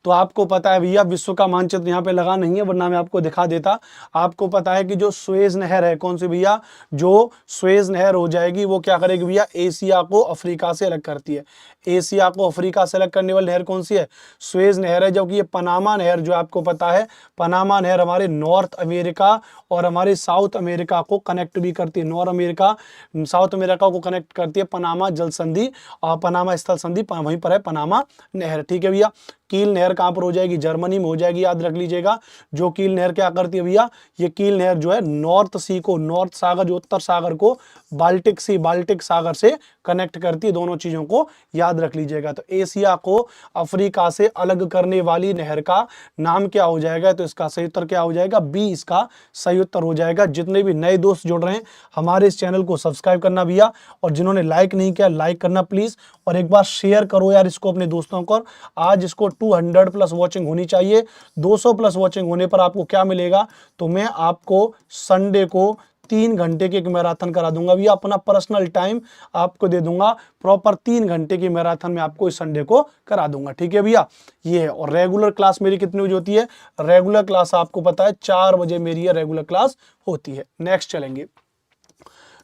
[SPEAKER 1] तो आपको पता है भैया, विश्व का मानचित्र यहाँ पे लगा नहीं है, वरना मैं आपको दिखा देता। आपको पता है कि जो सुएज नहर है, कौन सी भैया, जो सुएज नहर हो जाएगी, वो क्या करेगी भैया, एशिया को अफ्रीका से अलग करती है। एशिया को अफ्रीका से अलग करने वाली नहर कौन सी है, सुएज नहर है। जबकि ये पनामा नहर, जो आपको पता है, पनामा नहर हमारे नॉर्थ अमेरिका और हमारे साउथ अमेरिका को कनेक्ट भी करती है। नॉर्थ अमेरिका, साउथ अमेरिका को कनेक्ट करती है पनामा जल संधि और पनामा स्थल संधि, वहीं पर है पनामा नहर, ठीक है भैया। कील नहर कहां पर हो जाएगी, जर्मनी में हो जाएगी, याद रख लीजिएगा। जो कील नहर क्या करती है भैया, ये कील नहर जो है नॉर्थ सी को, नॉर्थ सागर जो उत्तर सागर को बाल्टिक सी, बाल्टिक सागर से कनेक्ट करती है। दोनों चीजों को याद रख लीजिएगा। तो एशिया को अफ्रीका से अलग करने वाली नहर का नाम क्या हो जाएगा, तो इसका सही उत्तर क्या हो जाएगा, बी इसका सही उत्तर हो जाएगा। जितने भी नए दोस्त जुड़ रहे हैं, हमारे इस चैनल को सब्सक्राइब करना भैया, और जिन्होंने लाइक नहीं किया लाइक करना प्लीज, और एक बार शेयर करो यार इसको अपने दोस्तों को। आज इसको 200 प्लस वॉचिंग होनी चाहिए। 200 प्लस वॉचिंग होने पर आपको क्या मिलेगा, तो मैं आपको संडे को 3 घंटे की एक मैराथन करा दूंगा भैया। अपना पर्सनल टाइम आपको दे दूंगा, प्रॉपर 3 घंटे की मैराथन में आपको इस संडे को करा दूंगा, ठीक है भैया। ये है। और रेगुलर क्लास मेरी कितनी बजे होती है, रेगुलर क्लास आपको पता है 4 बजे मेरी रेगुलर क्लास होती है। नेक्स्ट चलेंगे।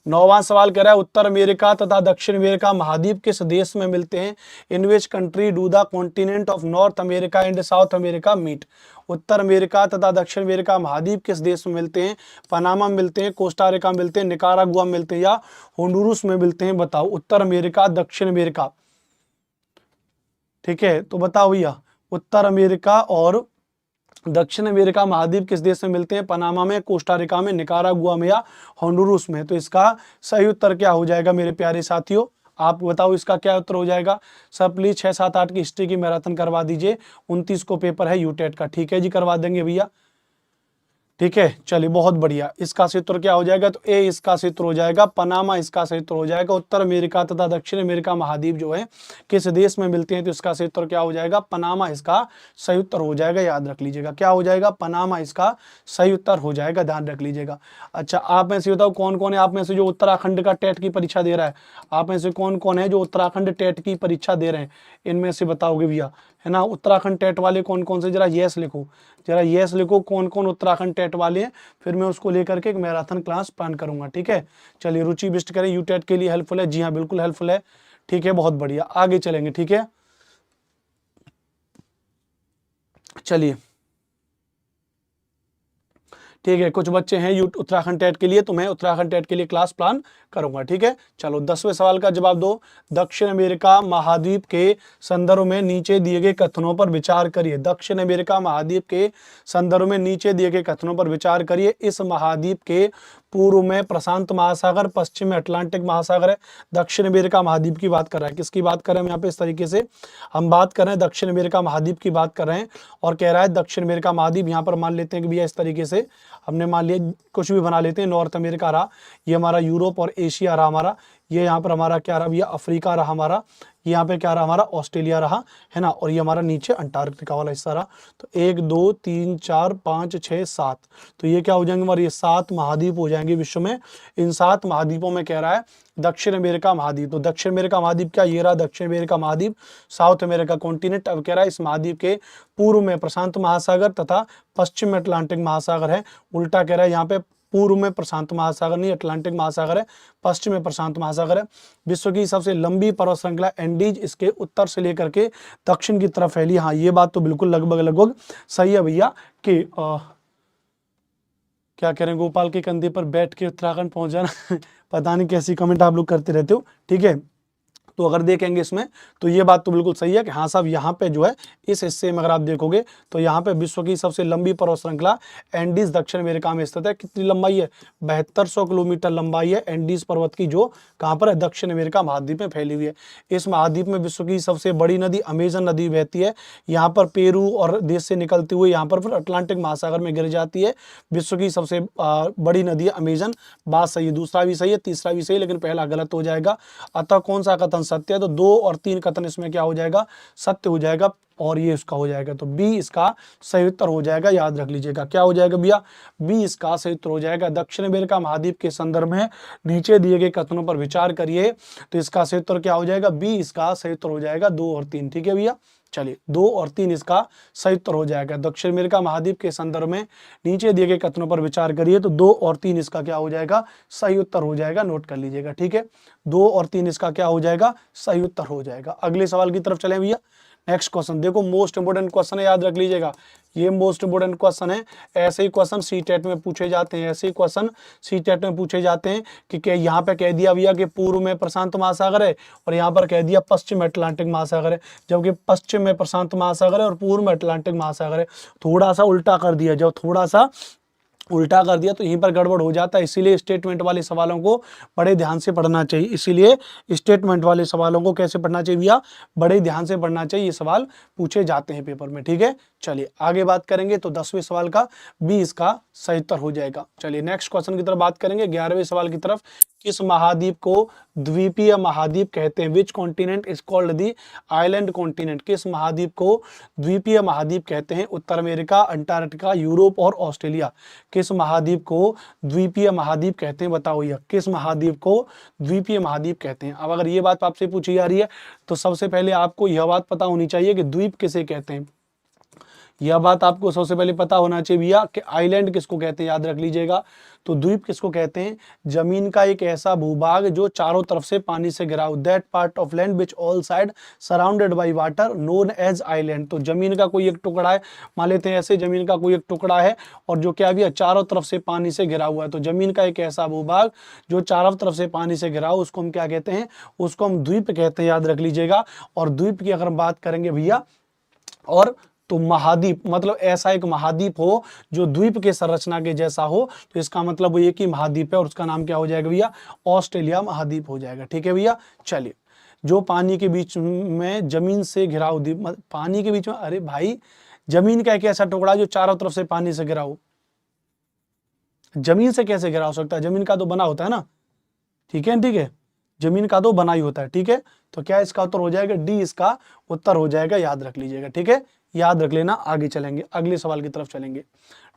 [SPEAKER 1] 9वां सवाल कह रहा है उत्तर अमेरिका तथा दक्षिण अमेरिका महाद्वीप किस देश में मिलते हैं। In which country do the continent of North America and South America meet. उत्तर अमेरिका तथा दक्षिण अमेरिका महाद्वीप किस देश में मिलते हैं। पनामा मिलते हैं, कोस्टा रिका मिलते हैं, निकारागुआ मिलते हैं, या होंडुरुस में मिलते हैं। बताओ, उत्तर अमेरिका, दक्षिण अमेरिका, ठीक है। तो बताओ भैया, उत्तर अमेरिका और दक्षिण अमेरिका महाद्वीप किस देश में मिलते हैं। पनामा में, कोस्टा रिका में, निकारागुआ में, या होंडुरुस में। तो इसका सही उत्तर क्या हो जाएगा मेरे प्यारे साथियों, आप बताओ इसका क्या उत्तर हो जाएगा। सर प्लीज 6, 7, 8 की हिस्ट्री की मैराथन करवा दीजिए। 29 को पेपर है यूटेट का, ठीक है जी, करवा देंगे भैया, ठीक है, चलिए बहुत बढ़िया। इसका सही उत्तर क्या हो जाएगा, तो ए इसका सही उत्तर हो जाएगा, पनामा इसका सही उत्तर हो जाएगा। उत्तर अमेरिका तथा दक्षिण अमेरिका महाद्वीप जो है किस देश में मिलते हैं, तो इसका सही उत्तर क्या हो जाएगा, पनामा इसका सही उत्तर हो जाएगा। याद रख लीजिएगा, क्या हो जाएगा, पनामा इसका सही उत्तर हो जाएगा, ध्यान रख लीजिएगा। अच्छा, आप में से बताओ कौन कौन है आप में से जो उत्तराखंड का टेट की परीक्षा दे रहा है, आप में से कौन कौन है जो उत्तराखंड टेट की परीक्षा दे रहे हैं, इनमें से बताओगे भैया, है ना। उत्तराखंड टेट वाले कौन कौन से, जरा यस लिखो, जरा यस लिखो कौन कौन उत्तराखंड टेट वाले हैं, फिर मैं उसको लेकर के एक मैराथन क्लास प्लान करूंगा। ठीक है, चलिए रुचि विष्ट करें, यू टेट के लिए हेल्पफुल है, जी हाँ बिल्कुल हेल्पफुल है। ठीक है, बहुत बढ़िया, आगे चलेंगे। ठीक है, चलिए ठीक है, कुछ बच्चे हैं उत्तराखंड टेट के लिए, तो मैं उत्तराखंड टेट के लिए क्लास प्लान करूंगा। ठीक है, चलो 10वें सवाल का जवाब दो। दक्षिण अमेरिका महाद्वीप के संदर्भ में नीचे दिए गए कथनों पर विचार करिए। दक्षिण अमेरिका महाद्वीप के संदर्भ में नीचे दिए गए कथनों पर विचार करिए। इस महाद्वीप के पूर्व में प्रशांत महासागर, पश्चिम में अटलांटिक महासागर है। दक्षिण अमेरिका महाद्वीप की बात कर रहा है, किसकी बात कर रहे हैं यहाँ पे, इस तरीके से हम बात कर रहे हैं दक्षिण अमेरिका महाद्वीप की बात कर रहे हैं, और कह रहा है दक्षिण अमेरिका महाद्वीप, यहाँ पर मान लेते हैं कि भैया इस तरीके से हमने मान लिया, कुछ भी बना लेते हैं, नॉर्थ अमेरिका रहा, ये हमारा यूरोप और एशिया रहा हमारा, ये यहाँ पर हमारा क्या रहा भैया, अफ्रीका रहा हमारा, यहाँ पे क्या रहा हमारा, ऑस्ट्रेलिया रहा, है ना, और ये हमारा नीचे अंटार्कटिका वाला हिस्सा रहा। तो 1 2 3 4 5 6 7, तो ये क्या हो जाएंगे हमारे, ये 7 महाद्वीप हो जाएंगे विश्व में। इन 7 महाद्वीपों में कह रहा है दक्षिण अमेरिका महाद्वीप, तो दक्षिण अमेरिका महाद्वीप क्या, ये रहा दक्षिण अमेरिका महाद्वीप, साउथ अमेरिका कॉन्टिनेंट। अब कह रहा है इस महाद्वीप के पूर्व में प्रशांत महासागर तथा पश्चिम में अटलांटिक महासागर है। उल्टा कह रहा है, यहाँ पे पूर्व में प्रशांत महासागर नहीं, अटलांटिक महासागर है, पश्चिम में प्रशांत महासागर है। विश्व की सबसे लंबी पर्वत श्रृंखला एंडीज इसके उत्तर से लेकर के दक्षिण की तरफ फैली। हाँ, ये बात तो बिल्कुल लगभग सही है भैया कि क्या कह रहे हैं, गोपाल के कंधे पर बैठ के उत्तराखंड पहुंच जाना पता नहीं कैसी कमेंट आप लोग करते रहते हो। ठीक है, तो अगर देखेंगे इसमें तो ये बात तो बिल्कुल सही है कि हाँ साहब, यहाँ पे जो है इस हिस्से में अगर आप देखोगे तो यहाँ पे विश्व की सबसे लंबी पर्वत श्रृंखला एंडीज दक्षिण अमेरिका में स्थित है। कितनी लंबाई है, 7200 किलोमीटर लंबाई है एंडीज पर्वत की, जो कहाँ पर है, दक्षिण अमेरिका महाद्वीप में फैली हुई है। इस महाद्वीप में विश्व की सबसे बड़ी नदी अमेजन नदी बहती है। यहाँ पर पेरू और देश से निकलती हुई यहाँ पर फिर अटलांटिक महासागर में गिर जाती है। विश्व की सबसे बड़ी नदी है अमेजन, बात सही है, दूसरा भी सही है, तीसरा भी सही है, लेकिन पहला गलत हो जाएगा। अतः कौन सा कथन सत्य है, तो 2 और 3 कथन इसमें क्या हो जाएगा, सत्य हो जाएगा, और ये इसका हो जाएगा, तो बी इसका सही उत्तर हो जाएगा। याद रख लीजिएगा, क्या हो जाएगा भैया, बी इसका सही उत्तर हो जाएगा। दक्षिण अमेरिका महाद्वीप के संदर्भ में नीचे दिए गए कथनों पर विचार करिए, तो इसका सही उत्तर क्या हो जाएगा, बी इसका सही उत्तर हो जाएगा, 2 और 3। ठीक है भैया, चलिए 2 और 3 इसका सही उत्तर हो जाएगा। दक्षिण अमेरिका महाद्वीप के संदर्भ में नीचे दिए गए कथनों पर विचार करिए, तो 2 और 3 इसका क्या हो जाएगा, सही उत्तर हो जाएगा, नोट कर लीजिएगा। ठीक है, 2 और 3 इसका क्या हो जाएगा, सही उत्तर हो जाएगा। अगले सवाल की तरफ चलें भैया। नेक्स्ट क्वेश्चन देखो, मोस्ट इंपोर्टेंट क्वेश्चन है, याद रख लीजिएगा, ये मोस्ट इंपोर्टेंट क्वेश्चन है। ऐसे ही क्वेश्चन सी टेट में पूछे जाते हैं, ऐसे ही क्वेश्चन सी टेट में पूछे जाते हैं कि यहाँ पे कह दिया भैया कि पूर्व में प्रशांत महासागर है और यहाँ पर कह दिया पश्चिम में अटलांटिक महासागर है, जबकि पश्चिम में प्रशांत महासागर है और पूर्व में अटलांटिक महासागर है। थोड़ा सा उल्टा कर दिया, जब थोड़ा सा उल्टा कर दिया तो यहीं पर गड़बड़ हो जाता है। इसीलिए स्टेटमेंट वाले सवालों को बड़े ध्यान से पढ़ना चाहिए। इसीलिए स्टेटमेंट वाले सवालों को कैसे पढ़ना चाहिए भैया, बड़े ध्यान से पढ़ना चाहिए, ये सवाल पूछे जाते हैं पेपर में। ठीक है, चलिए आगे बात करेंगे, तो 10वें सवाल का बी इसका सही उत्तर हो जाएगा। चलिए नेक्स्ट क्वेश्चन की तरफ बात करेंगे, 11वें सवाल की तरफ। किस महाद्वीप को द्वीपीय महाद्वीप कहते हैं, which continent is called the island continent. किस महाद्वीप को द्वीपीय महाद्वीप कहते हैं, उत्तर अमेरिका, अंटार्कटिका, यूरोप और ऑस्ट्रेलिया। किस महाद्वीप को द्वीपीय महाद्वीप कहते हैं, बताओ भैया, किस महाद्वीप को द्वीपीय महाद्वीप कहते हैं। अब अगर ये बात आपसे पूछी जा रही है तो सबसे पहले आपको यह बात पता होनी चाहिए कि द्वीप किसे कहते हैं। यह बात आपको सबसे पहले पता होना चाहिए भैया कि आइलैंड किसको कहते हैं, याद रख लीजिएगा। तो द्वीप किसको कहते हैं, जमीन का एक ऐसा भूभाग जो चारों तरफ से पानी से घिरा हो, that part of land which all side surrounded by water known as island. तो जमीन का कोई एक टुकड़ा है, मान लेते हैं ऐसे, जमीन का कोई एक टुकड़ा है और जो क्या भी चारों तरफ से पानी से घिरा हुआ है, तो जमीन का एक ऐसा भूभाग जो चारों तरफ से पानी से घिरा हो, उसको हम क्या कहते हैं, उसको हम द्वीप कहते हैं, याद रख लीजिएगा। और द्वीप की अगर बात करेंगे भैया, और तो महाद्वीप मतलब ऐसा एक महाद्वीप हो जो द्वीप के संरचना के जैसा हो, तो इसका मतलब वो एक ही महाद्वीप है और उसका नाम क्या हो जाएगा भैया, ऑस्ट्रेलिया महाद्वीप हो जाएगा। ठीक है भैया, चलिए जो पानी के बीच में जमीन से घिरा हो, पानी के बीच में, अरे भाई जमीन का एक ऐसा टुकड़ा जो चारों तरफ से पानी से घिरा हो, जमीन से कैसे घिरा हो सकता है, जमीन का तो बना होता है ना, ठीक है ठीक है, जमीन का तो बना ही होता है, ठीक है। तो क्या इसका उत्तर हो जाएगा, डी इसका उत्तर हो जाएगा, याद रख लीजिएगा, ठीक है, याद रख लेना। आगे चलेंगे, अगले सवाल की तरफ चलेंगे,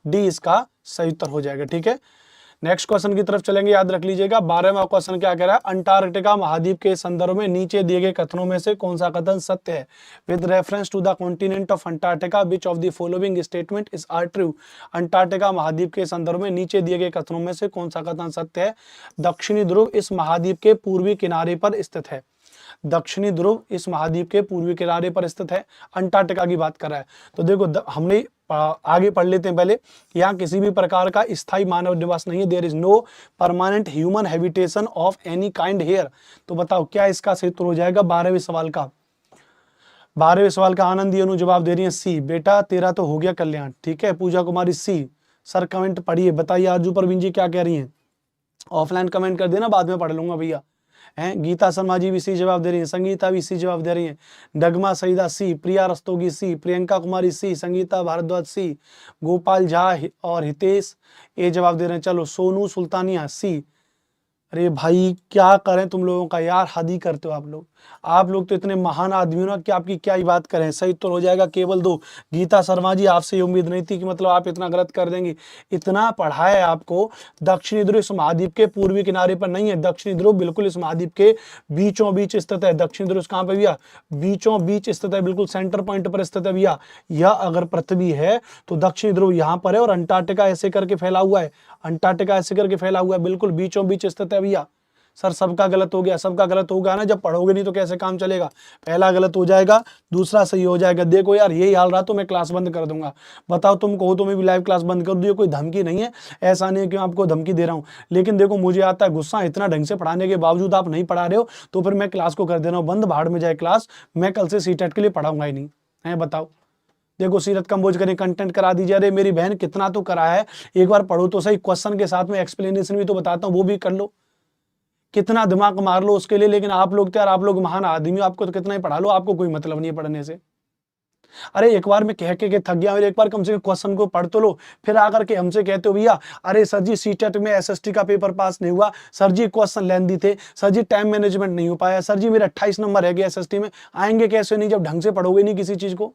[SPEAKER 1] डी इसका सही उत्तर हो जाएगा, ठीक है। नेक्स्ट क्वेश्चन की तरफ चलेंगे, याद रख लीजिएगा। 12वां क्वेश्चन क्या कह रहा है, अंटार्कटिका महाद्वीप के संदर्भ में नीचे दिए गए कथनों में से कौन सा कथन सत्य है। With reference to the continent of Antarctica which of the following statement is are true. Antarctica महाद्वीप के संदर्भ में नीचे दिए गए कथनों में से कौन सा कथन सत्य है। दक्षिणी ध्रुव इस महाद्वीप के पूर्वी किनारे पर स्थित है। दक्षिणी ध्रुव इस महाद्वीप के पूर्वी किनारे पर स्थित है, अंटार्कटिका की बात कर रहा है। तो देखो हमने आगे पढ़ लेते हैं पहले, यहाँ किसी भी प्रकार का स्थायी मानव निवास नहीं है। There is no permanent human habitation of any kind here. तो बताओ क्या इसका सही उत्तर हो जाएगा 12वें सवाल का। 12वें सवाल का आनंदी अनु जवाब दे रही है सी। बेटा तेरा तो हो गया कल्याण, ठीक है। पूजा कुमारी सी। सर कमेंट पढ़िए, बताइए आरजू परवीन जी क्या कह रही हैं। ऑफलाइन कमेंट कर देना, बाद में पढ़ लूंगा भैया। हैं गीता शर्मा जी भी सी जवाब दे रही है, संगीता भी सी जवाब दे रही है, डगमा सईदा सी, प्रिया रस्तोगी सी, प्रियंका कुमारी सी, संगीता भारद्वाज सी, गोपाल झा और हितेश ए जवाब दे रहे हैं। चलो सोनू सुल्तानिया सी। अरे भाई क्या करें तुम लोगों का यार, हद ही करते हो आप लोग तो इतने महान आदमी हो ना कि आपकी क्या ही बात करें। सही तो हो जाएगा केवल 2। गीता शर्मा जी आपसे ये उम्मीद नहीं थी कि मतलब आप इतना गलत कर देंगे। इतना पढ़ा है आपको। दक्षिणी ध्रुव इस महाद्वीप के पूर्वी किनारे पर नहीं है, दक्षिणी ध्रुव बिल्कुल इस महाद्वीप के बीचों बीच स्थित है। दक्षिणी ध्रुव कहाँ पे भैया, बीचों बीच स्थित है, बिल्कुल सेंटर पॉइंट पर स्थित है भैया। यह अगर पृथ्वी है तो दक्षिणी ध्रुव यहाँ पर है और अंटार्कटिका ऐसे करके फैला हुआ है, अंटार्कटिका ऐसे करके फैला हुआ है, बिल्कुल बीचों बीच स्थित है भैया। सर सबका गलत हो गया, सबका गलत हो गया ना, जब पढ़ोगे नहीं तो कैसे काम चलेगा। पहला गलत हो जाएगा, दूसरा सही हो जाएगा। देखो यार यही हाल रहा तो मैं क्लास बंद कर दूंगा। बताओ तुम कहो तो मैं भी लाइव क्लास बंद कर दूँ, कोई धमकी नहीं है, ऐसा नहीं है कि मैं आपको धमकी दे रहा हूँ। लेकिन देखो मुझे आता है गुस्सा, इतना ढंग से पढ़ाने के बावजूद आप नहीं पढ़ा रहे हो तो फिर मैं क्लास को कर दे रहा हूँ बंद। भाड़ में जाए क्लास, मैं कल से सीटेट के लिए पढ़ाऊंगा ही नहीं है। बताओ देखो सीरत कंबोज करें, कंटेंट करा दीजिए। अरे मेरी बहन कितना तो करा है, एक बार पढ़ो तो सही, क्वेश्चन के साथ में एक्सप्लेनेशन भी तो बताता हूँ, वो भी कर लो। कितना दिमाग मार लो उसके लिए। लेकिन आप लोग तो यार, आप लोग महान आदमी हो, आपको तो कितना ही पढ़ा लो, आपको कोई मतलब नहीं है पढ़ने से। अरे एक बार मैं कह के थक गया, एक बार कम से कम क्वेश्चन को पढ़ तो लो, फिर आकर के हमसे कहते हो भैया अरे सर जी सीटेट में एसएसटी का पेपर पास नहीं हुआ, सर जी क्वेश्चन लेंदी थे, सर जी टाइम मैनेजमेंट नहीं हो पाया, सर जी मेरे 28 नंबर है गए एसएसटी में। आएंगे कैसे नहीं जब ढंग से पढ़ोगे नहीं किसी चीज को।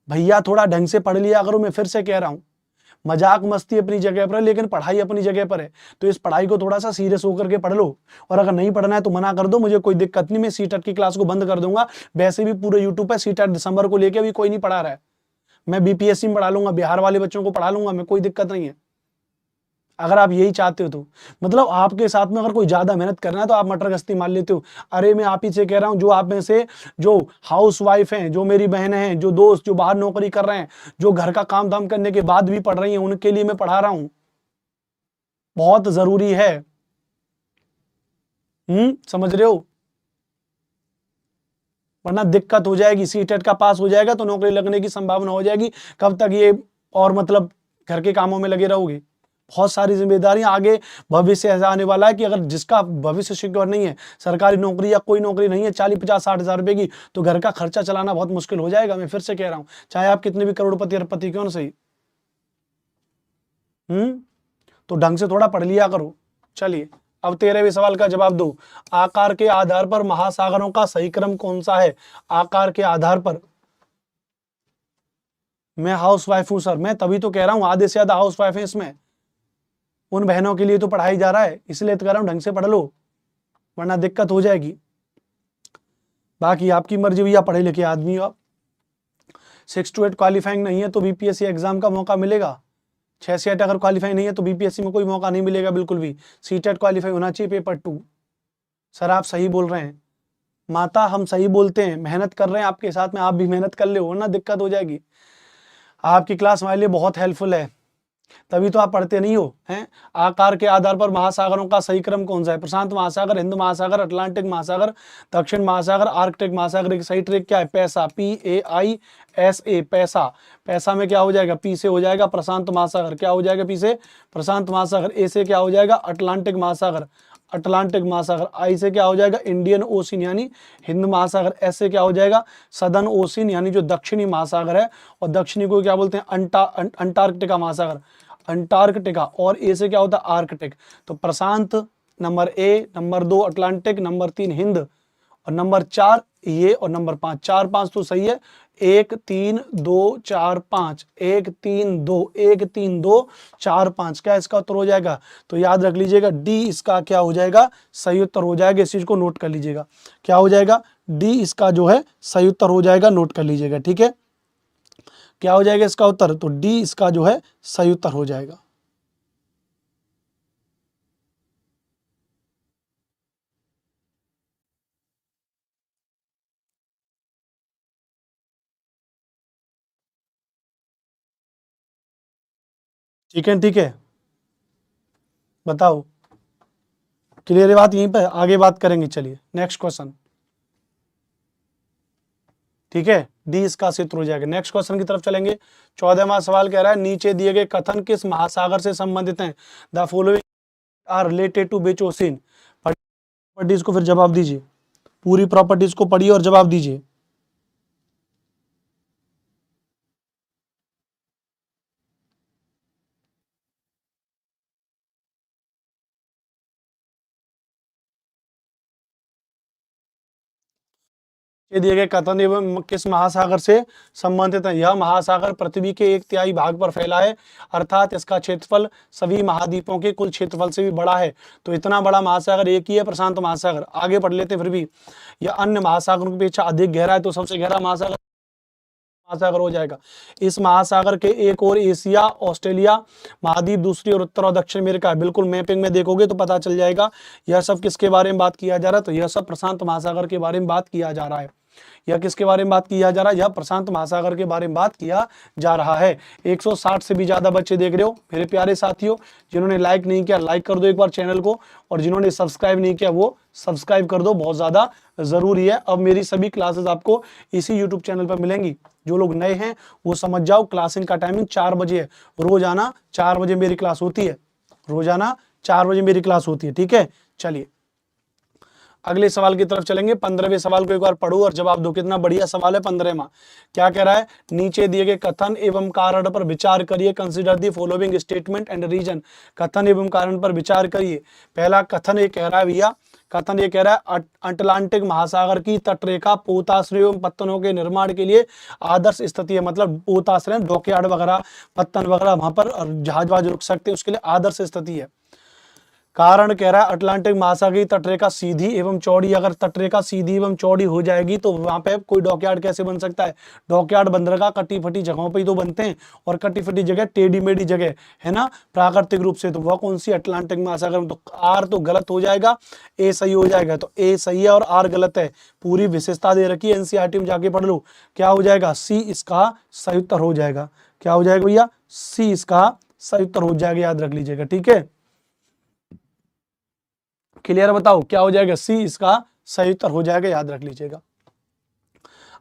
[SPEAKER 1] भैया थोड़ा ढंग से पढ़ लिया करो, मैं फिर से कह रहा हूं। मजाक मस्ती अपनी जगह पर है लेकिन पढ़ाई अपनी जगह पर है, तो इस पढ़ाई को थोड़ा सा सीरियस होकर के पढ़ लो। और अगर नहीं पढ़ना है तो मना कर दो, मुझे कोई दिक्कत नहीं, मैं सीटेट की क्लास को बंद कर दूंगा। वैसे भी पूरे यूट्यूब पे सीटेट दिसंबर को लेके अभी कोई नहीं पढ़ा रहा है, मैं बीपीएससी में पढ़ा लूंगा, बिहार वाले बच्चों को पढ़ा लूंगा मैं, कोई दिक्कत नहीं है। अगर आप यही चाहते हो तो मतलब आपके साथ में अगर कोई ज्यादा मेहनत करना है तो आप मटर गश्ती मार लेते हो। अरे मैं आप ही से कह रहा हूं, जो आप में से जो हाउस वाइफ हैं, जो मेरी बहनें हैं, जो दोस्त जो बाहर नौकरी कर रहे हैं, जो घर का काम धाम करने के बाद भी पढ़ रही हैं, उनके लिए मैं पढ़ा रहा हूं, बहुत जरूरी है। समझ रहे हो, वरना दिक्कत हो जाएगी। सीटेट का पास हो जाएगा तो नौकरी लगने की संभावना हो जाएगी। कब तक ये और मतलब घर के कामों में लगे रहोगे। बहुत सारी जिम्मेदारियां आगे, भविष्य ऐसा आने वाला है कि अगर जिसका भविष्य सिक्योर नहीं है, सरकारी नौकरी या कोई नौकरी नहीं है 40-50-60 हज़ार रुपए की, तो घर का खर्चा चलाना बहुत मुश्किल हो जाएगा। मैं फिर से कह रहा हूं, चाहे आप कितने भी करोड़पति अरबपति क्यों ना सही। तो ढंग से थोड़ा पढ़ लिया करो। चलिए अब 13वें सवाल का जवाब दो। आकार के आधार पर महासागरों का सही क्रम कौन सा है। आकार के आधार पर, मैं हाउस वाइफ हूं सर, मैं तभी तो कह रहा हूं आधे से ज्यादा हाउस वाइफ है इसमें। उन बहनों के लिए तो पढ़ाई जा रहा है, इसलिए तो कह रहा हूं ढंग से पढ़ लो, वरना दिक्कत हो जाएगी। बाकी आपकी मर्जी भैया, पढ़े लिखे आदमी हो आप। 6 to 8 क्वालिफाइंग नहीं है तो बीपीएससी एग्जाम का मौका मिलेगा। 6 से 8 अगर क्वालिफाई नहीं है तो बीपीएससी में कोई मौका नहीं मिलेगा बिल्कुल भी। सीटेट क्वालिफाई होना चाहिए, पेपर 2। सर आप सही बोल रहे हैं माता, हम सही बोलते हैं, मेहनत कर रहे हैं आपके साथ में, आप भी मेहनत कर लो वरना दिक्कत हो जाएगी। आपकी क्लास हमारे लिए बहुत हेल्पफुल है, तभी तो आप पढ़ते नहीं हो हैं। आकार के आधार पर महासागरों का सही क्रम कौन सा है। प्रशांत महासागर, हिंद महासागर, अटलांटिक महासागर, दक्षिण महासागर, आर्कटिक महासागर की सही ट्रिक क्या है। पैसा, PAISA, पैसा। पैसा में क्या हो जाएगा, पी से हो जाएगा प्रशांत महासागर, क्या हो जाएगा पी से प्रशांत महासागर, ए से क्या हो जाएगा अटलांटिक महासागर, अटलांटिक महासागर, आई से क्या हो जाएगा इंडियन ओशन यानी हिंद महासागर, एस से क्या हो जाएगा सदर्न ओशन यानी जो दक्षिणी महासागर है, और दक्षिणी को क्या बोलते हैं अंटार्कटिका महासागर। अंटार्कटिका, और ए से क्या होता है आर्कटिक। तो प्रशांत number A, number 2 Atlantic, number 3 Hind, और नंबर 4 ये, और नंबर 5, 4 5 तो सही है। 1 3 2 4 5, 1 3 2, 1 3 2 4 5, क्या इसका उत्तर हो जाएगा? तो याद रख लीजिएगा डी इसका क्या हो जाएगा? सही उत्तर हो जाएगा। इस चीज को नोट कर लीजिएगा, क्या हो जाएगा? डी इसका जो है सही उत्तर हो जाएगा, नोट कर लीजिएगा। ठीक है, क्या हो जाएगा इसका उत्तर? तो डी इसका जो है सही उत्तर हो जाएगा। ठीक है, ठीक है, बताओ क्लियर है बात? यहीं पर आगे बात करेंगे। चलिए नेक्स्ट क्वेश्चन। ठीक है, डी इसका सूत्र हो जाएगा। नेक्स्ट क्वेश्चन की तरफ चलेंगे। 14वां सवाल कह रहा है नीचे दिए गए कथन किस महासागर से संबंधित हैं? The following are related to which ocean? Properties को फिर जवाब दीजिए, पूरी प्रॉपर्टीज को पढ़िए और जवाब दीजिए। ये दिए गए कथन एवं किस महासागर से संबंधित है? यह महासागर पृथ्वी के 1/3 भाग पर फैला है, अर्थात इसका क्षेत्रफल सभी महाद्वीपों के कुल क्षेत्रफल से भी बड़ा है। तो इतना बड़ा महासागर एक ही है, प्रशांत महासागर। आगे पढ़ लेते हैं। फिर भी यह अन्य महासागरों की अपेक्षा अधिक गहरा है, तो सबसे गहरा महासागर महासागर हो जाएगा। इस महासागर के एक और एशिया, ऑस्ट्रेलिया महाद्वीप, दूसरी और उत्तर और दक्षिण अमेरिका है। बिल्कुल मैपिंग में देखोगे तो पता चल जाएगा। यह सब किसके बारे में बात किया जा रहा है? तो यह सब प्रशांत महासागर के बारे में बात किया जा रहा है। यह किसके बारे में बात किया जा रहा है? यह प्रशांत महासागर के बारे में बात किया जा रहा है। 160 से भी ज्यादा बच्चे देख रहे हो मेरे प्यारे साथियों। जिन्होंने लाइक नहीं किया लाइक कर दो एक बार चैनल को, और जिन्होंने सब्सक्राइब नहीं किया वो सब्सक्राइब कर दो, बहुत ज्यादा जरूरी है। अब मेरी सभी क्लासेस आपको इसी यूट्यूब चैनल पर मिलेंगी। जो लोग नए हैं वो समझ जाओ, क्लास का टाइमिंग 4 बजे है। रोजाना 4 बजे मेरी क्लास होती है, रोजाना 4 बजे मेरी क्लास होती है। ठीक है, चलिए अगले सवाल की तरफ चलेंगे। 15वें सवाल को एक बार पढ़ो और जवाब दो। कितना बढ़िया सवाल है 15वां। क्या कह रहा है? नीचे दिए गए कथन एवं कारण पर विचार करिए। Consider the following statement and reason. कथन एवं कारण पर विचार करिए। पहला कथन ये कह रहा है भैया, कथन ये कह रहा है अटलांटिक महासागर की तटरेखा पोताश्रय एवं पत्तनों के निर्माण के लिए आदर्श स्थिति है। मतलब पोताश्रय, डॉकयार्ड वगैरह, पत्तन वगैरह वहां पर जहाज वहाज रुक सकते हैं, उसके लिए आदर्श स्थिति है। कारण कह रहा है अटलांटिक महासागर की तटरेखा सीधी एवं चौड़ी, अगर तटरेखा सीधी एवं चौड़ी हो जाएगी तो वहां पे कोई डॉकयार्ड कैसे बन सकता है? डॉकयार्ड बंदरगाह कटी फटी जगहों पे ही तो बनते हैं, और कटी फटी जगह टेढ़ी मेढ़ी जगह है ना प्राकृतिक रूप से। तो वह कौन सी? अटलांटिक महासागर में। तो आर तो गलत हो जाएगा, ए सही हो जाएगा। तो ए सही है और आर गलत है। पूरी विशेषता दे रखी है, एनसीईआरटी में जाके पढ़ लो। क्या हो जाएगा? सी इसका सही उत्तर हो जाएगा। क्या हो जाएगा भैया? सी इसका सही उत्तर हो जाएगा, याद रख लीजिएगा। ठीक है, क्लियर? बताओ क्या हो जाएगा? सी इसका सही उत्तर हो जाएगा, याद रख लीजिएगा।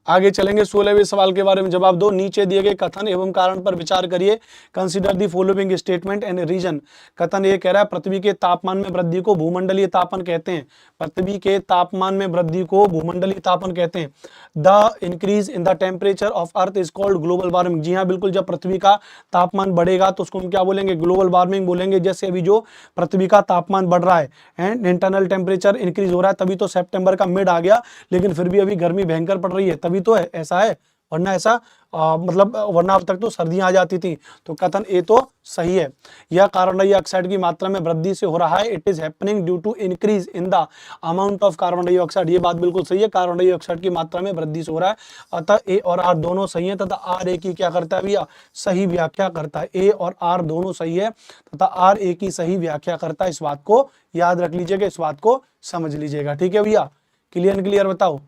[SPEAKER 1] आगे चलेंगे। 16वें सवाल के बारे में जवाब दो। नीचे दिए गए कथन एवं कारण पर विचार करिए। Consider the following statement and reason. कथन ये कह रहा है पृथ्वी के तापमान में वृद्धि को भूमंडलीय तापन कहते हैं। पृथ्वी के तापमान में वृद्धि को भूमंडलीय तापन कहते हैं। The increase in the temperature of earth is called global warming. जी हाँ बिल्कुल, जब पृथ्वी का तापमान बढ़ेगा तो उसको हम क्या बोलेंगे? ग्लोबल वार्मिंग बोलेंगे। जैसे अभी जो पृथ्वी का तापमान बढ़ रहा है एंड इंटरनल टेम्परेचर इंक्रीज हो रहा है, तभी तो सितंबर का मिड आ गया, लेकिन फिर भी अभी गर्मी भयंकर पड़ रही है, तभी तो है ऐसा है। वरना ऐसा मतलब वरना अब तक तो सर्दियां आ जाती थी। तो कथन ए तो सही है। यह कार्बन डाइऑक्साइड की मात्रा में वृद्धि से हो रहा है। It is happening due to increase in the amount of carbon dioxide. ये बात बिल्कुल सही है, कार्बन डाइऑक्साइड की मात्रा में वृद्धि से हो रहा है। अतः ए और आर दोनों सही है, तथा आर ए की क्या करता है भैया? सही व्याख्या करता है। ए और आर दोनों सही है तथा आर ए की सही व्याख्या करता है। इस बात को याद रख लीजिएगा, इस बात को समझ लीजिएगा। ठीक है भैया, क्लियर क्लियर? बताओ,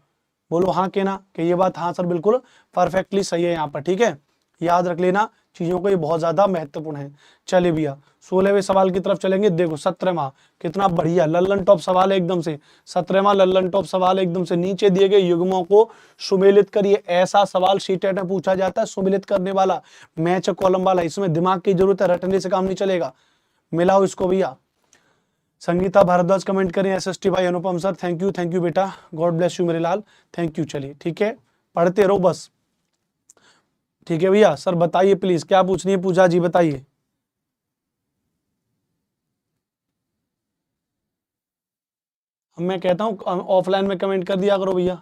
[SPEAKER 1] बोलो हाँ के ना कि ये बात हाँ सर बिल्कुल परफेक्टली सही है यहाँ पर। ठीक है, याद रख लेना चीजों को, ये बहुत ज्यादा महत्वपूर्ण है। चलिए भैया 16वें सवाल की तरफ चलेंगे। देखो 17वां कितना बढ़िया लल्लन टॉप सवाल है एकदम से। 17वां लल्लन टॉप सवाल है एकदम से। नीचे दिए गए युग्मों को सुमेलित करिए। ऐसा सवाल सीटेट में पूछा जाता है, सुमेलित करने वाला, मैच कॉलम वाला। इसमें दिमाग की जरूरत है, रटने से काम नहीं चलेगा। मिलाओ इसको भैया। संगीता भारद्वाज कमेंट करें। एसएसटी भाई अनुपम सर थैंक यू बेटा, गॉड ब्लेस यू मेरे लाल, थैंक यू। चलिए ठीक है, पढ़ते रहो बस। ठीक है भैया, सर बताइए प्लीज क्या पूछनी है पूजा जी, बताइए। मैं कहता हूँ ऑफलाइन में कमेंट कर दिया करो भैया,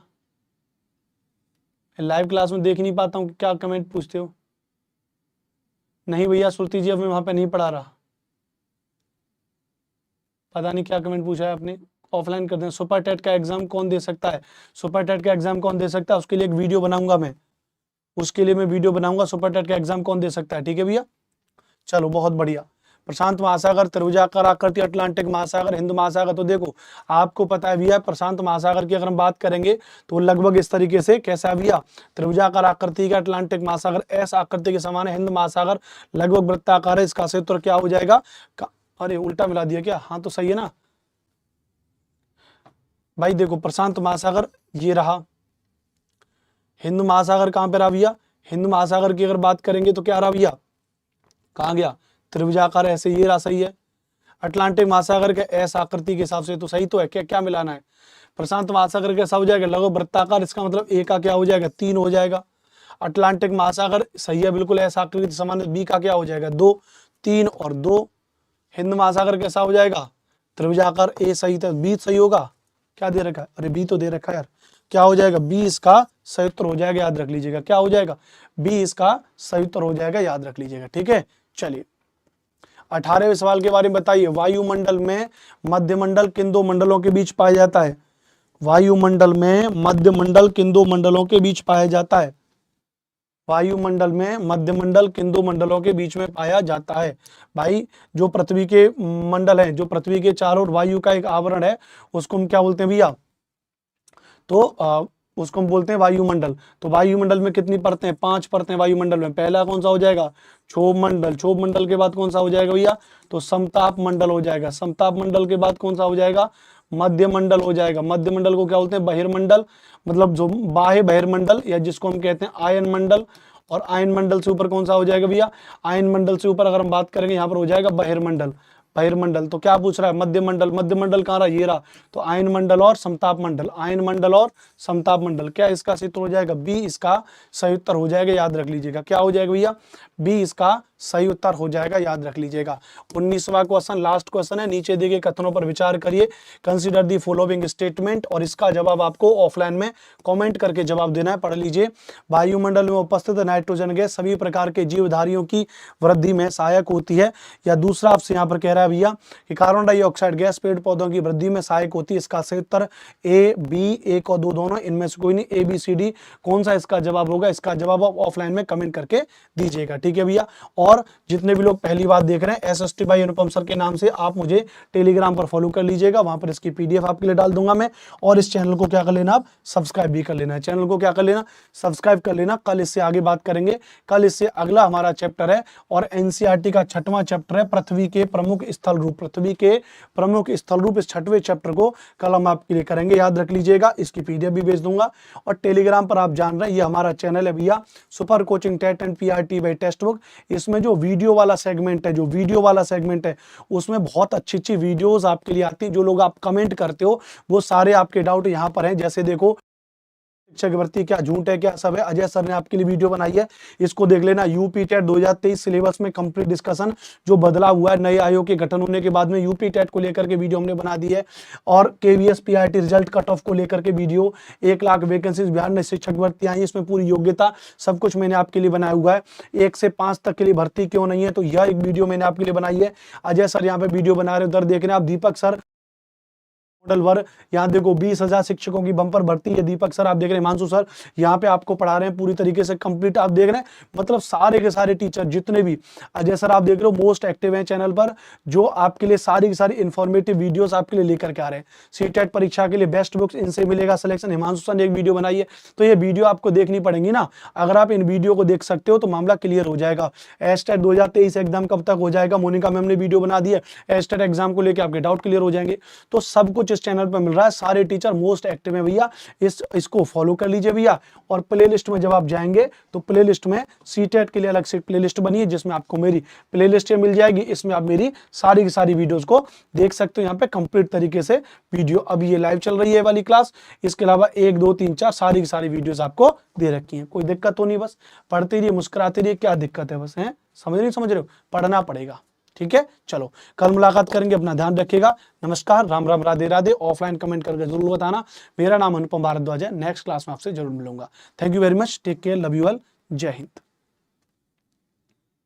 [SPEAKER 1] लाइव क्लास में देख नहीं पाता हूँ क्या कमेंट पूछते हो। नहीं भैया श्रुति जी, अब मैं वहां पे नहीं पढ़ा रहा, पता नहीं क्या कमेंट पूछा है आपने। ऑफलाइन कर दें। सुपर टेट का एग्जाम कौन दे सकता है? सुपर टेट का एग्जाम कौन दे सकता है, उसके लिए एक वीडियो बनाऊंगा मैं, उसके लिए मैं वीडियो बनाऊंगा सुपर टेट का एग्जाम कौन दे सकता है। ठीक है भैया, चलो बहुत बढ़िया। प्रशांत महासागर, त्रिभुजाकार आकृति, अटलांटिक महासागर, हिंद महासागर। तो देखो आपको पता है भैया प्रशांत महासागर की अगर हम बात करेंगे तो लगभग इस तरीके से, कैसा है भैया, त्रिभुजाकार आकृति का, अटलांटिक महासागर एस आकृति के समान है, हिंद महासागर लगभग वृत्ताकार है। इसका क्षेत्र क्या हो जाएगा? अरे उल्टा मिला दिया क्या? हाँ तो सही है ना भाई। देखो प्रशांत महासागर ये रहा, हिंद महासागर कहां पे रहा भैया? हिंद महासागर की अगर बात करेंगे तो क्या रहा भैया, कहां गया? त्रिभुजाकार ऐसे ये रहा, सही है। अटलांटिक महासागर के ऐसा आकृति के हिसाब से तो सही तो है, क्या क्या मिलाना है? प्रशांत महासागर कैसा हो जाएगा? लगभग वृत्ताकार, इसका मतलब ए का क्या हो जाएगा? 3 हो जाएगा। अटलांटिक महासागर सही है बिल्कुल, ऐसा आकृति समान, बी का क्या हो जाएगा? 2, 3 और 2। हिंद महासागर कैसा हो जाएगा? त्रिभुजाकार, ए सही था, बी सही होगा। क्या दे रखा है? अरे बी तो दे रखा है यार, क्या हो जाएगा? बी इसका सही उत्तर हो जाएगा, याद रख लीजिएगा। क्या हो जाएगा? बी इसका सही उत्तर हो जाएगा, याद रख लीजिएगा। ठीक है, चलिए 18वें सवाल के बारे में बताइए। वायुमंडल में मध्यमंडल किन दो मंडलों के बीच पाया जाता है? वायुमंडल में मध्यमंडल किन दो मंडलों के बीच पाया जाता है? वायुमंडल में मध्यमंडल किन दो मंडलों के बीच में पाया जाता है? भाई जो पृथ्वी के मंडल हैं, जो पृथ्वी के चारों ओर वायु का एक आवरण है, उसको हम क्या बोलते हैं भैया? तो उसको हम बोलते हैं वायुमंडल। तो वायुमंडल में कितनी परतें हैं? 5 परतें वायुमंडल में। पहला कौन सा हो जाएगा? क्षोभ मंडल। क्षोभ मंडल के बाद कौन सा हो जाएगा भैया? तो समताप मंडल हो जाएगा। समताप मंडल के बाद कौन सा हो जाएगा? मध्य मंडल हो जाएगा। मध्य मंडल को क्या बोलते हैं? बहिर्मंडल, मतलब जो बाह्य बहिर्मंडल, या जिसको हम कहते हैं आयन मंडल। और आयन मंडल से ऊपर कौन सा हो जाएगा भैया? आयन मंडल से ऊपर अगर हम बात करेंगे यहाँ पर हो जाएगा बहिर्मंडल। बहिर्मंडल तो क्या पूछ रहा है? मध्य मंडल। मध्य मंडल कहाँ रहा? ये रहा। तो आयन मंडल और समताप मंडल, आयन मंडल और समताप मंडल। क्या इसका सही उत्तर हो जाएगा? बी इसका सही उत्तर हो जाएगा, याद रख लीजिएगा। क्या हो जाएगा भैया? बी इसका सही उत्तर हो जाएगा, याद रख लीजिएगा। 19वां क्वेश्चन, लास्ट क्वेश्चन है। नीचे दिए गए कथनों पर विचार करिए। कंसीडर दी फॉलोइंग स्टेटमेंट, और इसका जवाब आपको ऑफलाइन में कमेंट करके जवाब देना है, पढ़ लीजिए। वायुमंडल में उपस्थित नाइट्रोजन गैस सभी प्रकार के जीवधारियों की वृद्धि में सहायक होती है। या दूसरा आपसे यहाँ पर कह रहा है भैया कि कार्बन डाइऑक्साइड गैस पेड़ पौधों की वृद्धि में सहायक होती है। इसका सही उत्तर ए, बी, एक और 2 दोनों, इनमें से कोई नहीं। ए, बी, सी, डी कौन सा इसका जवाब होगा? इसका जवाब आप ऑफलाइन में कमेंट करके दीजिएगा। ठीक है भैया। और जितने भी लोग पहली बार देख रहे हैं, एसएसटी बाय अनुपम सर के नाम से आप मुझे टेलीग्राम पर फॉलो कर लीजिएगा, वहां पर इसकी पीडीएफ आपके लिए डाल दूंगा मैं। और इस चैनल को क्या कर लेना, आप सब्सक्राइब भी कर लेना है। चैनल को क्या कर लेना, सब्सक्राइब कर लेना। कल इससे आगे बात करेंगे, कल इससे अगला हमारा चैप्टर है और एनसीईआरटी का 6वां चैप्टर है, पृथ्वी के प्रमुख स्थल रूप। पृथ्वी के प्रमुख स्थल रूप, इस 6वें चैप्टर को कल हम आपके लिए करेंगे, याद रख लीजिएगा। इसकी पीडीएफ भी भेज दूंगा। और टेलीग्राम पर आप जान रहे हैं, ये हमारा चैनल है भैया, super coaching TET and PRT by text book. इसमें जो वीडियो वाला सेगमेंट है, जो वीडियो वाला सेगमेंट है, उसमें बहुत अच्छी अच्छी वीडियोस आपके लिए आती है। जो लोग आप कमेंट करते हो वो सारे आपके डाउट यहाँ पर हैं। जैसे देखो, शिक्षक भर्ती क्या झूठ है, क्या सब है, अजय सर ने आपके लिए वीडियो बनाई है, इसको देख लेना। यूपी टेट 2023 सिलेबस में कंप्लीट डिस्कशन जो बदला हुआ है नए आयोग के गठन होने के बाद में, यूपी टेट को लेकर के वीडियो हमने बना दी है। और KVS PIT result cut off को लेकर के वीडियो, 1 लाख वैकेंसीज बिहार में शिक्षक भर्ती आई, इसमें पूरी योग्यता सब कुछ मैंने आपके लिए बनाया हुआ है। 1 से 5 तक के लिए भर्ती क्यों नहीं है, तो यह एक वीडियो मैंने आपके लिए बनाई है। अजय सर यहाँ पे वीडियो बना रहे, उधर देख रहे हैं आप। दीपक सर मॉडल वर्ग, यहाँ देखो 20,000 शिक्षकों की बम्पर भर्ती है। दीपक सर आप देख रहे हैं, हिमांशु सर यहाँ पे आपको पढ़ा रहे हैं पूरी तरीके से कंप्लीट, आप देख रहे हैं। मतलब सारे के सारे टीचर जितने भी, अजय सर आप देख रहे हो मोस्ट एक्टिव हैं चैनल पर, जो आपके लिए सारी की सारी इन्फॉर्मेटिव वीडियोस आपके लिए लेकर के आ रहे हैं। सीटेट परीक्षा के लिए बेस्ट बुक्स, इनसे मिलेगा सिलेक्शन। हिमांशु सर ने एक वीडियो बनाई है, तो ये वीडियो आपको देखनी पड़ेगी ना। अगर आप इन वीडियो को देख सकते हो तो मामला क्लियर हो जाएगा। एस्टेट 2023 एग्जाम कब तक हो जाएगा, मोनिका मैम ने वीडियो बना दी है, एस्टेट एग्जाम को लेकर आपके डाउट क्लियर हो जाएंगे। तो सब कुछ इस चैनल पर मिल रहा है, सारे टीचर मोस्ट एक्टिव है भैया। इसको फॉलो कर लीजिए भैया। और प्लेलिस्ट में जब आप जाएंगे तो प्लेलिस्ट में सीटेट के लिए अलग से प्लेलिस्ट बनी है, जिसमें आपको मेरी प्लेलिस्ट मिल जाएगी। इसमें आप मेरी सारी की सारी वीडियोस को देख सकते हो। यहाँ पे कंप्लीट तरीके से वीडियो, अभी ये लाइव चल रही है वाली क्लास, इसके अलावा 1, 2, 3, 4 सारी की सारी वीडियोस आपको दे रखी है। कोई दिक्कत तो नहीं, बस पढ़ते रहिए, मुस्कुराते रहिए। क्या दिक्कत है, बस है, समझ नहीं समझ रहे हो, पढ़ना पड़ेगा। ठीक है, चलो कल मुलाकात करेंगे, अपना ध्यान रखिएगा। नमस्कार, राम राम, राधे राधे। ऑफलाइन कमेंट करके जरूर बताना। मेरा नाम अनुपम भारद्वाज है, नेक्स्ट क्लास में आपसे जरूर मिलूंगा। Thank you very much, take care, love you all, जय हिंद।